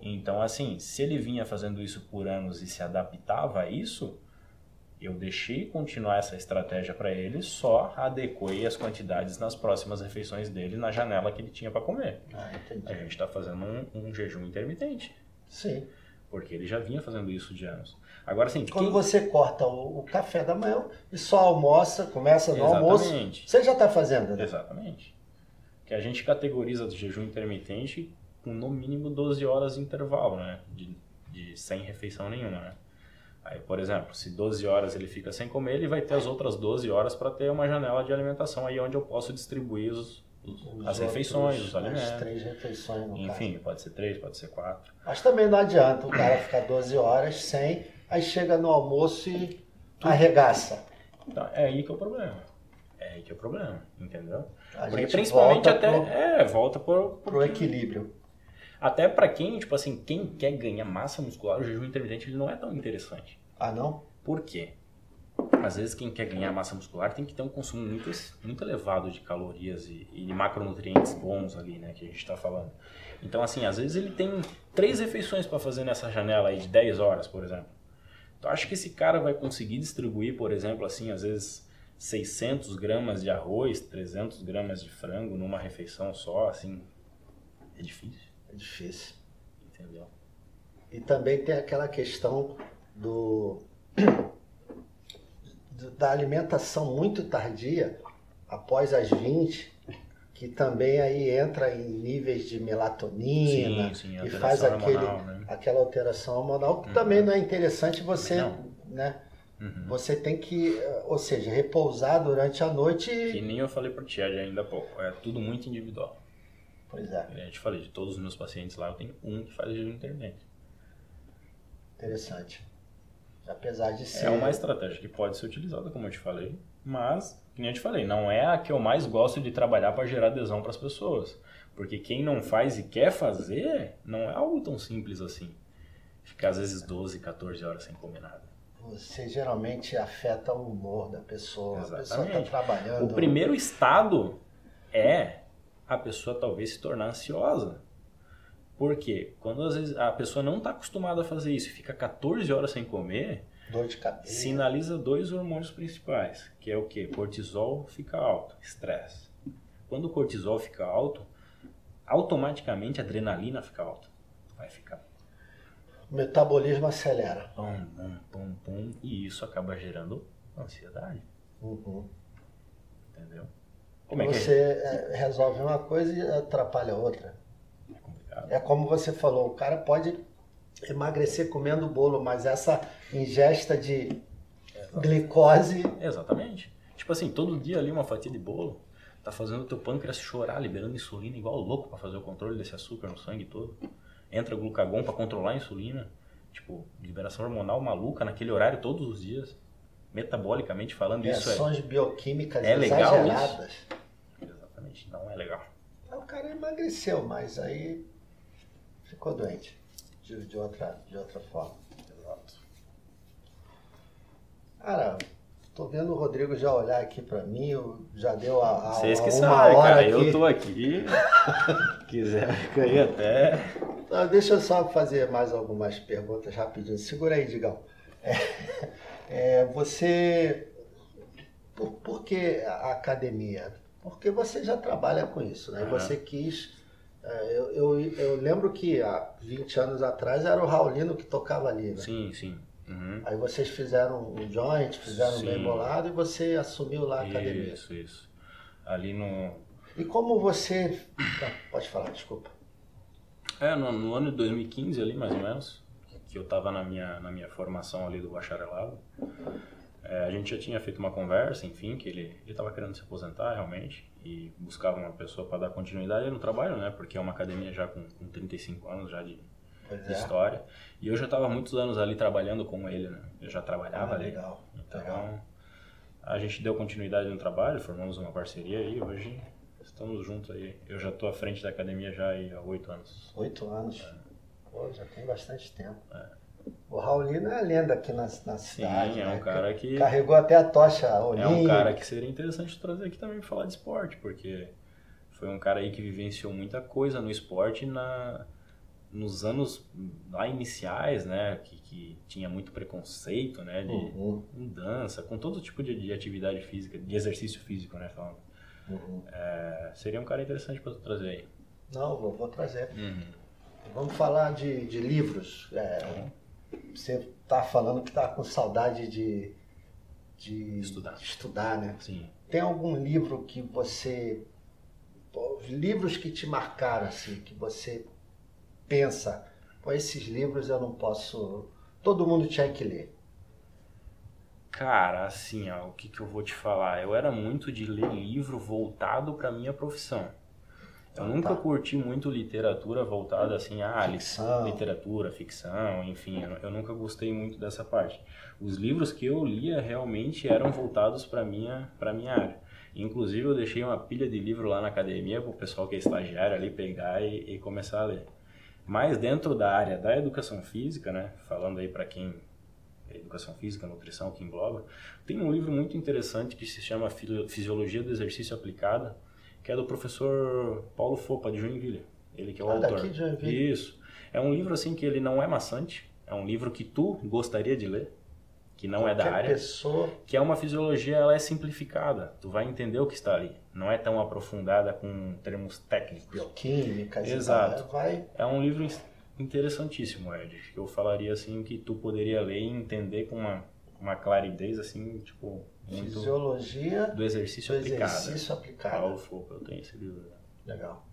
Então, assim, se ele vinha fazendo isso por anos e se adaptava a isso, eu deixei continuar essa estratégia para ele, só adequei as quantidades nas próximas refeições dele na janela que ele tinha para comer. Entendi. A gente está fazendo um jejum intermitente. Sim. Porque ele já vinha fazendo isso de anos. Agora, assim, quando você corta o café da manhã e só almoça, começa no almoço, você já está fazendo, né? Exatamente. Que a gente categoriza do jejum intermitente com no mínimo 12 horas de intervalo, né? Sem refeição nenhuma, né? Aí, por exemplo, se 12 horas ele fica sem comer, ele vai ter as outras 12 horas para ter uma janela de alimentação aí onde eu posso distribuir as refeições, os alimentos. As 3 refeições, no Enfim, caso. pode ser 3, pode ser 4. Mas também não adianta o cara ficar 12 horas sem, aí chega no almoço e arregaça. Então, é aí que é o problema. É aí que é o problema, entendeu? A Porque gente principalmente volta volta pro equilíbrio. Até pra quem, tipo assim, quem quer ganhar massa muscular, o jejum intermitente ele não é tão interessante. Ah, não? Por quê? Às vezes quem quer ganhar massa muscular tem que ter um consumo muito elevado de calorias e de macronutrientes bons ali, né, que a gente está falando. Então, assim, às vezes ele tem 3 refeições para fazer nessa janela aí de 10 horas, por exemplo. Então, acho que esse cara vai conseguir distribuir, por exemplo, assim, às vezes 600 gramas de arroz, 300 gramas de frango numa refeição só, assim, é difícil. É difícil. Entendeu? E também tem aquela questão da alimentação muito tardia, após as 20, que também aí entra em níveis de melatonina sim, e faz hormonal, né? aquela alteração hormonal, que também não é interessante você, Não. né? Você tem que, ou seja, repousar durante a noite. Que nem eu falei para ti ainda há pouco, é tudo muito individual. Pois é. Eu te falei, de todos os meus pacientes lá, eu tenho um que faz jejum intermitente. Interessante. Apesar de ser... É uma estratégia que pode ser utilizada, como eu te falei, mas, que nem eu te falei, não é a que eu mais gosto de trabalhar para gerar adesão para as pessoas. Porque quem não faz e quer fazer, não é algo tão simples assim. Ficar às vezes 12, 14 horas sem comer nada. Você geralmente afeta o humor da pessoa. Exatamente. A pessoa está trabalhando... O primeiro estado é a pessoa talvez se tornar ansiosa. Por quê? Quando às vezes a pessoa não está acostumada a fazer isso e fica 14 horas sem comer, dor de cabeça, sinaliza 2 hormônios principais, que é o quê? Cortisol fica alto, estresse. Quando o cortisol fica alto, automaticamente a adrenalina fica alta. Vai ficar o metabolismo acelera. Pum, e isso acaba gerando ansiedade. Entendeu? Como é que você resolve uma coisa e atrapalha a outra. é complicado? É como você falou, o cara pode emagrecer comendo bolo, mas essa ingesta de glicose... Exatamente. Tipo assim, todo dia ali uma fatia de bolo tá fazendo o teu pâncreas chorar, liberando insulina igual louco para fazer o controle desse açúcar no sangue todo. Entra glucagon para controlar a insulina. Tipo, liberação hormonal maluca naquele horário todos os dias. Metabolicamente falando, isso reações bioquímicas legal exageradas. Isso? Exatamente, não é legal. O cara emagreceu, mas aí ficou doente de outra forma. Exato. Cara, tô vendo o Rodrigo já olhar aqui pra mim, já deu Vocês que uma sabem, hora cara, aqui. eu tô aqui. Quiser ficar aí até... Então, deixa eu só fazer mais algumas perguntas rapidinho. Segura aí, Digão. Você... Por que a academia? Porque você já trabalha com isso, né? Você quis... Eu lembro que há 20 anos atrás era o Raulino que tocava ali, né? Sim. Uhum. Aí vocês fizeram um joint, fizeram um bem bolado e você assumiu lá a academia. Isso. Ali no... E como você... pode falar, desculpa. No ano de 2015 ali, mais ou menos, que eu estava na minha formação ali do bacharelado, a gente já tinha feito uma conversa, enfim, que ele estava querendo se aposentar realmente e buscava uma pessoa para dar continuidade no trabalho, né? Porque é uma academia já com 35 anos já de história. E eu já estava muitos anos ali trabalhando com ele, né? Eu já trabalhava ali. Legal. Então, legal. A gente deu continuidade no trabalho, formamos uma parceria e hoje estamos juntos aí. Eu já estou à frente da academia já há 8 anos. 8 anos? Pô, já tem bastante tempo. O Raulino é a lenda aqui na cidade. Sim, é né? um cara que... Carregou até a tocha olímpica. É um cara que seria interessante trazer aqui também para falar de esporte, porque foi um cara aí que vivenciou muita coisa no esporte nos anos lá iniciais, né, que tinha muito preconceito, né, de dança, com todo tipo de atividade física, de exercício físico, né, falando. Seria um cara interessante para trazer aí. Não, vou trazer. Vamos falar de livros. Você tá falando que tá com saudade de estudar, né? Sim. Tem algum livro que você... livros que te marcaram, assim, que você pensa, pô, esses livros eu não posso, todo mundo tinha que ler? Cara, assim, ó, o que que eu vou te falar? Eu era muito de ler livro voltado para minha profissão. Eu nunca curti muito literatura voltada assim, Ficção. literatura, ficção, enfim, eu nunca gostei muito dessa parte. Os livros que eu lia realmente eram voltados para minha área. Inclusive eu deixei uma pilha de livro lá na academia para o pessoal que é estagiário ali pegar e começar a ler. Mas dentro da área da educação física, né, falando aí para quem educação física, nutrição que engloba, tem um livro muito interessante que se chama Fisiologia do Exercício Aplicada, que é do professor Paulo Fopa, de Joinville. Ele que é o autor. Daqui de Joinville. Isso. É um livro assim que ele não é maçante, é um livro que tu gostaria de ler, que não é da área, Pessoa... que é uma fisiologia, ela é simplificada, tu vai entender o que está ali, não é tão aprofundada com termos técnicos. Bioquímica, exato. Vai... É um livro interessantíssimo, Ed. Eu falaria assim que tu poderia ler e entender com uma claridez assim, tipo, muito Fisiologia do exercício aplicado. Paulo Fopa, eu tenho esse livro. Legal.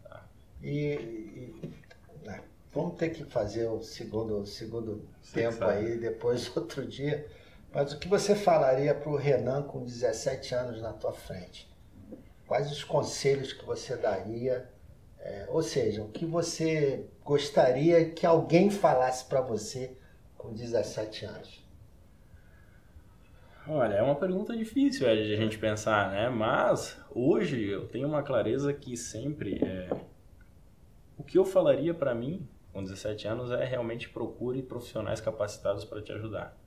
Tá. Né, vamos ter que fazer o segundo tempo aí, depois outro dia. Mas o que você falaria para o Renan com 17 anos na tua frente? Quais os conselhos que você daria? Ou seja, o que você gostaria que alguém falasse para você com 17 anos? Olha, é uma pergunta difícil de a gente pensar, né? Mas hoje eu tenho uma clareza que sempre o que eu falaria para mim com 17 anos é realmente procure profissionais capacitados para te ajudar.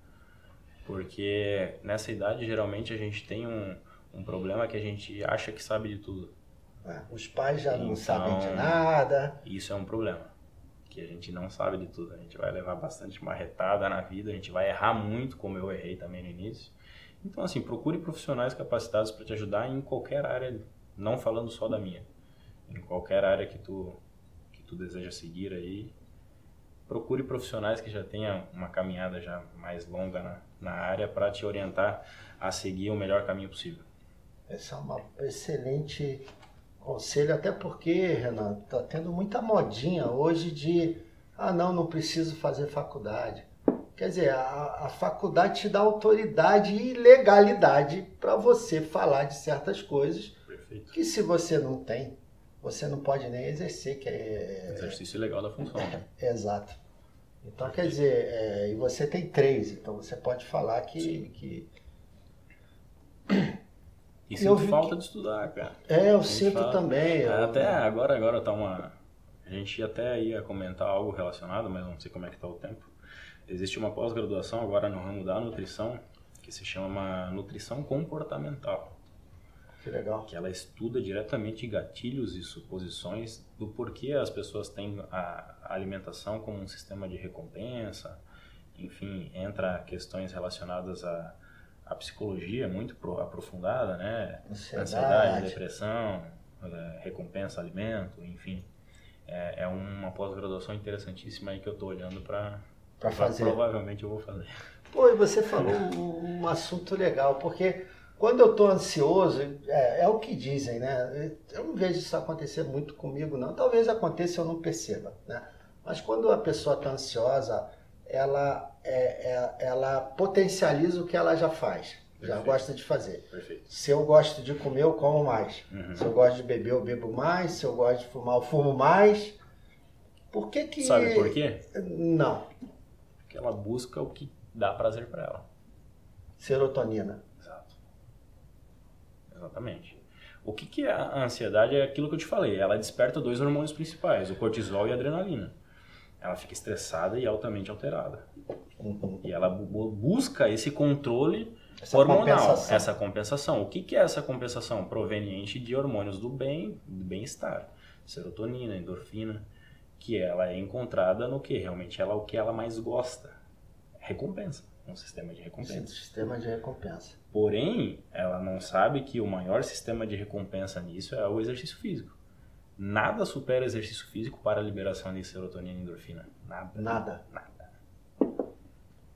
Porque nessa idade geralmente a gente tem um problema que a gente acha que sabe de tudo. Os pais já não sabem de nada. Isso é um problema, que a gente não sabe de tudo. A gente vai levar bastante marretada na vida, a gente vai errar muito, como eu errei também no início. Então, assim, procure profissionais capacitados para te ajudar em qualquer área, não falando só da minha. Em qualquer área que tu deseja seguir aí, procure profissionais que já tenham uma caminhada já mais longa na área para te orientar a seguir o melhor caminho possível. Esse é um excelente conselho, até porque, Renan, tá tendo muita modinha hoje de não preciso fazer faculdade. Quer dizer, a faculdade te dá autoridade e legalidade para você falar de certas coisas. Perfeito. Que se você não tem, você não pode nem exercer, que é... Exercício legal da função. Exato. Então, quer dizer, e você tem 3, então você pode falar que... E sinto falta de estudar, cara. Eu sinto também. Até agora tá a gente até ia comentar algo relacionado, mas não sei como é que tá o tempo. Existe uma pós-graduação agora no ramo da nutrição, que se chama Nutrição Comportamental. Que legal. Que ela estuda diretamente gatilhos e suposições do porquê as pessoas têm a alimentação como um sistema de recompensa. Enfim, entra questões relacionadas à psicologia muito aprofundada, né? Ansiedade, depressão, recompensa, alimento, enfim. É uma pós-graduação interessantíssima aí que eu estou olhando para fazer. Provavelmente eu vou fazer. Pô, e você falou um assunto legal, porque quando eu estou ansioso, é o que dizem, né? Eu não vejo isso acontecer muito comigo, não. Talvez aconteça e eu não perceba, né? Mas quando a pessoa está ansiosa, ela potencializa o que ela já faz, já gosta de fazer. Perfeito. Se eu gosto de comer, eu como mais. Se eu gosto de beber, eu bebo mais. Se eu gosto de fumar, eu fumo mais. Por que... Sabe por quê? Não. Porque ela busca o que dá prazer para ela. Serotonina. Exato. Exatamente. O que é a ansiedade? É aquilo que eu te falei. Ela desperta 2 hormônios principais, o cortisol e a adrenalina. Ela fica estressada e altamente alterada. E ela busca esse controle hormonal, essa compensação. O que é essa compensação? Proveniente de hormônios do bem-estar. Serotonina, endorfina, que ela é encontrada no que realmente o que ela mais gosta. Recompensa. Um sistema de recompensa. Sim, sistema de recompensa. Porém, ela não sabe que o maior sistema de recompensa nisso é o exercício físico. Nada supera o exercício físico para a liberação de serotonina e endorfina. Nada.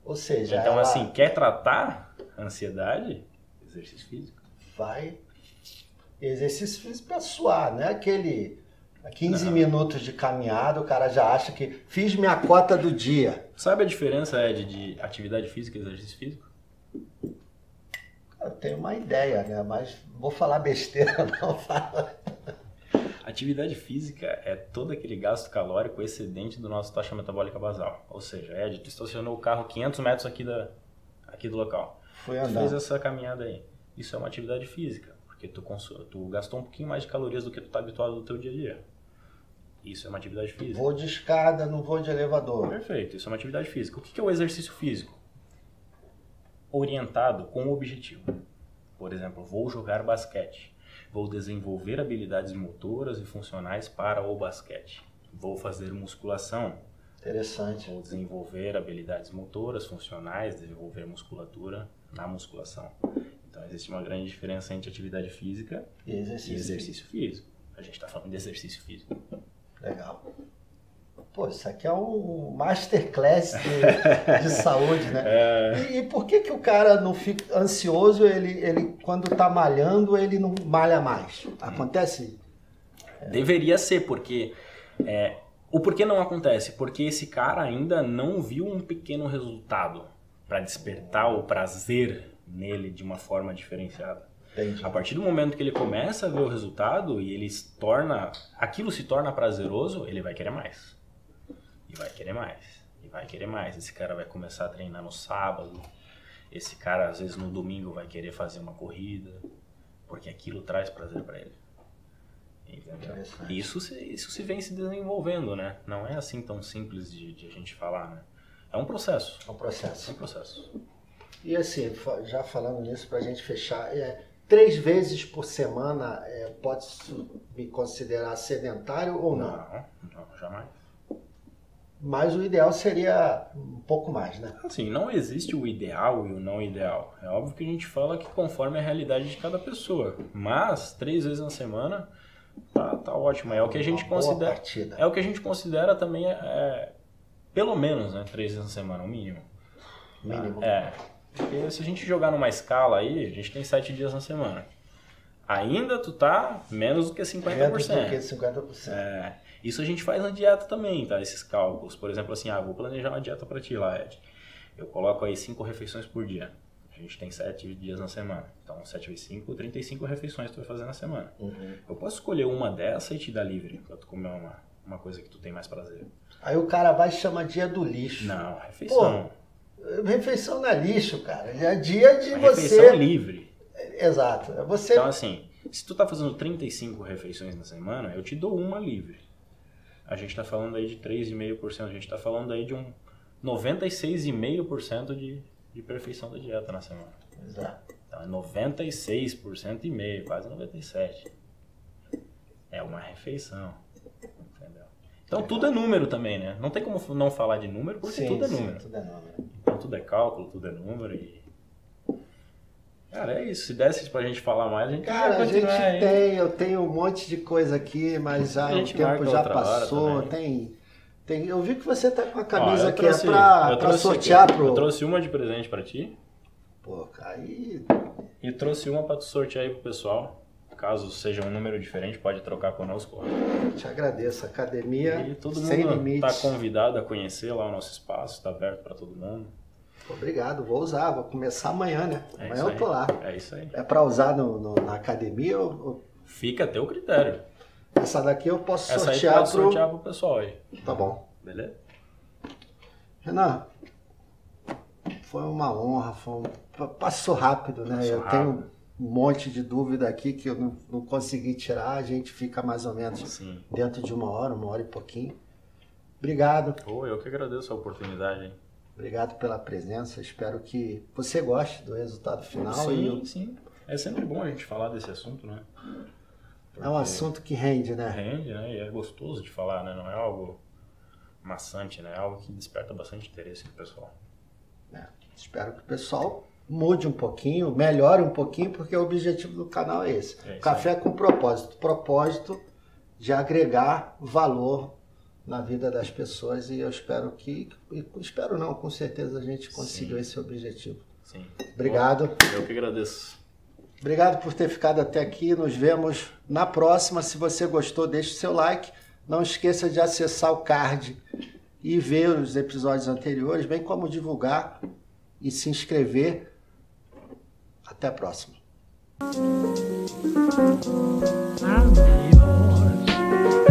Ou seja, então, assim, quer tratar a ansiedade? Exercício físico. Exercício físico para suar, não é aquele 15 minutos de caminhada, o cara já acha que fiz minha cota do dia. Sabe a diferença, Ed, de atividade física e exercício físico? Eu tenho uma ideia, né? Mas vou falar besteira, não fala. Atividade física é todo aquele gasto calórico excedente do nosso taxa metabólica basal. Ou seja, Ed, tu estacionou o carro 500 metros aqui do local. Fui andar. Tu fez essa caminhada aí. Isso é uma atividade física, porque tu gastou um pouquinho mais de calorias do que tu está habituado no teu dia a dia. Isso é uma atividade física. Vou de escada, não vou de elevador. Perfeito, isso é uma atividade física. O que é o exercício físico? Orientado com um objetivo. Por exemplo, vou jogar basquete. Vou desenvolver habilidades motoras e funcionais para o basquete. Vou fazer musculação. Interessante. Vou desenvolver habilidades motoras, funcionais, desenvolver musculatura na musculação. Então, existe uma grande diferença entre atividade física e exercício físico. A gente está falando de exercício físico. Legal. Pô, isso aqui é um masterclass de saúde, né? E por que o cara não fica ansioso, ele quando tá malhando, ele não malha mais? Acontece? Deveria ser, porque... o porquê não acontece? Porque esse cara ainda não viu um pequeno resultado para despertar o prazer nele de uma forma diferenciada. Entendi. A partir do momento que ele começa a ver o resultado e aquilo se torna prazeroso, ele vai querer mais. E vai querer mais. E vai querer mais. Esse cara vai começar a treinar no sábado. Esse cara, às vezes, no domingo vai querer fazer uma corrida. Porque aquilo traz prazer para ele. Entendeu? Isso se vem se desenvolvendo, né? Não é assim tão simples de a gente falar, né? É um processo. É um processo. É um processo. E assim, já falando nisso, pra gente fechar, 3 vezes por semana pode me considerar sedentário ou não? Não, jamais. Mas o ideal seria um pouco mais, né? Assim, não existe o ideal e o não ideal. É óbvio que a gente fala que conforme a realidade de cada pessoa. Mas 3 vezes na semana tá ótimo. É o que a gente considera. É o que a gente considera também pelo menos, né? 3 vezes na semana, o mínimo. Mínimo. Porque se a gente jogar numa escala aí, a gente tem 7 dias na semana. Ainda tu tá menos do que 50%. Menos do que 50%. Isso a gente faz na dieta também, tá? Esses cálculos. Por exemplo, assim, vou planejar uma dieta para ti lá, Ed. Eu coloco aí 5 refeições por dia. A gente tem 7 dias na semana. Então, 7 vezes 5, 35 refeições tu vai fazer na semana. Uhum. Eu posso escolher uma dessa e te dar livre, pra tu comer uma coisa que tu tem mais prazer. Aí o cara vai e chama dia do lixo. Não, refeição. Pô, refeição não é lixo, cara. É dia de você... Refeição livre. Exato. Então, assim, se tu tá fazendo 35 refeições na semana, eu te dou uma livre. A gente tá falando aí de 3,5%. A gente tá falando aí de um 96,5% de perfeição da dieta na semana. Exato. Então, é 96% e meio, quase 97%. É uma refeição. Entendeu? Então, tudo é número também, né? Não tem como não falar de número, porque tudo é número. Tudo é número. Então, tudo é cálculo, tudo é número e... Cara, é isso. Se desse pra gente falar mais, a gente Cara, vai continuar aí. Eu tenho um monte de coisa aqui, mas já o tempo já passou. Eu vi que você tá com a camisa aqui pra sortear pro... Eu trouxe uma de presente pra ti. Pô, aí... E trouxe uma pra tu sortear aí pro pessoal. Caso seja um número diferente, pode trocar conosco. Te agradeço. Academia e todo sem mundo limites. Tá convidado a conhecer lá o nosso espaço. Tá aberto pra todo mundo. Obrigado, vou usar, vou começar amanhã, né? Amanhã eu tô lá. É isso aí. É pra usar na academia ou... Fica a teu critério. Essa daqui eu posso sortear Essa aí pode sortear pro pessoal aí. Tá bom. Beleza? Renan, foi uma honra, passou rápido, né? Eu tenho um monte de dúvida aqui que eu não consegui tirar, a gente fica mais ou menos dentro de uma hora e pouquinho. Obrigado. Eu que agradeço a oportunidade, hein? Obrigado pela presença, espero que você goste do resultado final. Sim. É sempre bom a gente falar desse assunto, né? Porque é um assunto que rende, né? Rende, né? E é gostoso de falar, né? Não é algo maçante, né? É algo que desperta bastante interesse do pessoal. Espero que o pessoal mude um pouquinho, melhore um pouquinho, porque o objetivo do canal é esse. Café com propósito. Propósito de agregar valor na vida das pessoas e eu espero com certeza a gente conseguiu esse objetivo. Sim. Obrigado. Eu que agradeço. Obrigado por ter ficado até aqui. Nos vemos na próxima. Se você gostou, deixe o seu like. Não esqueça de acessar o card e ver os episódios anteriores, bem como divulgar e se inscrever. Até a próxima. Amigos.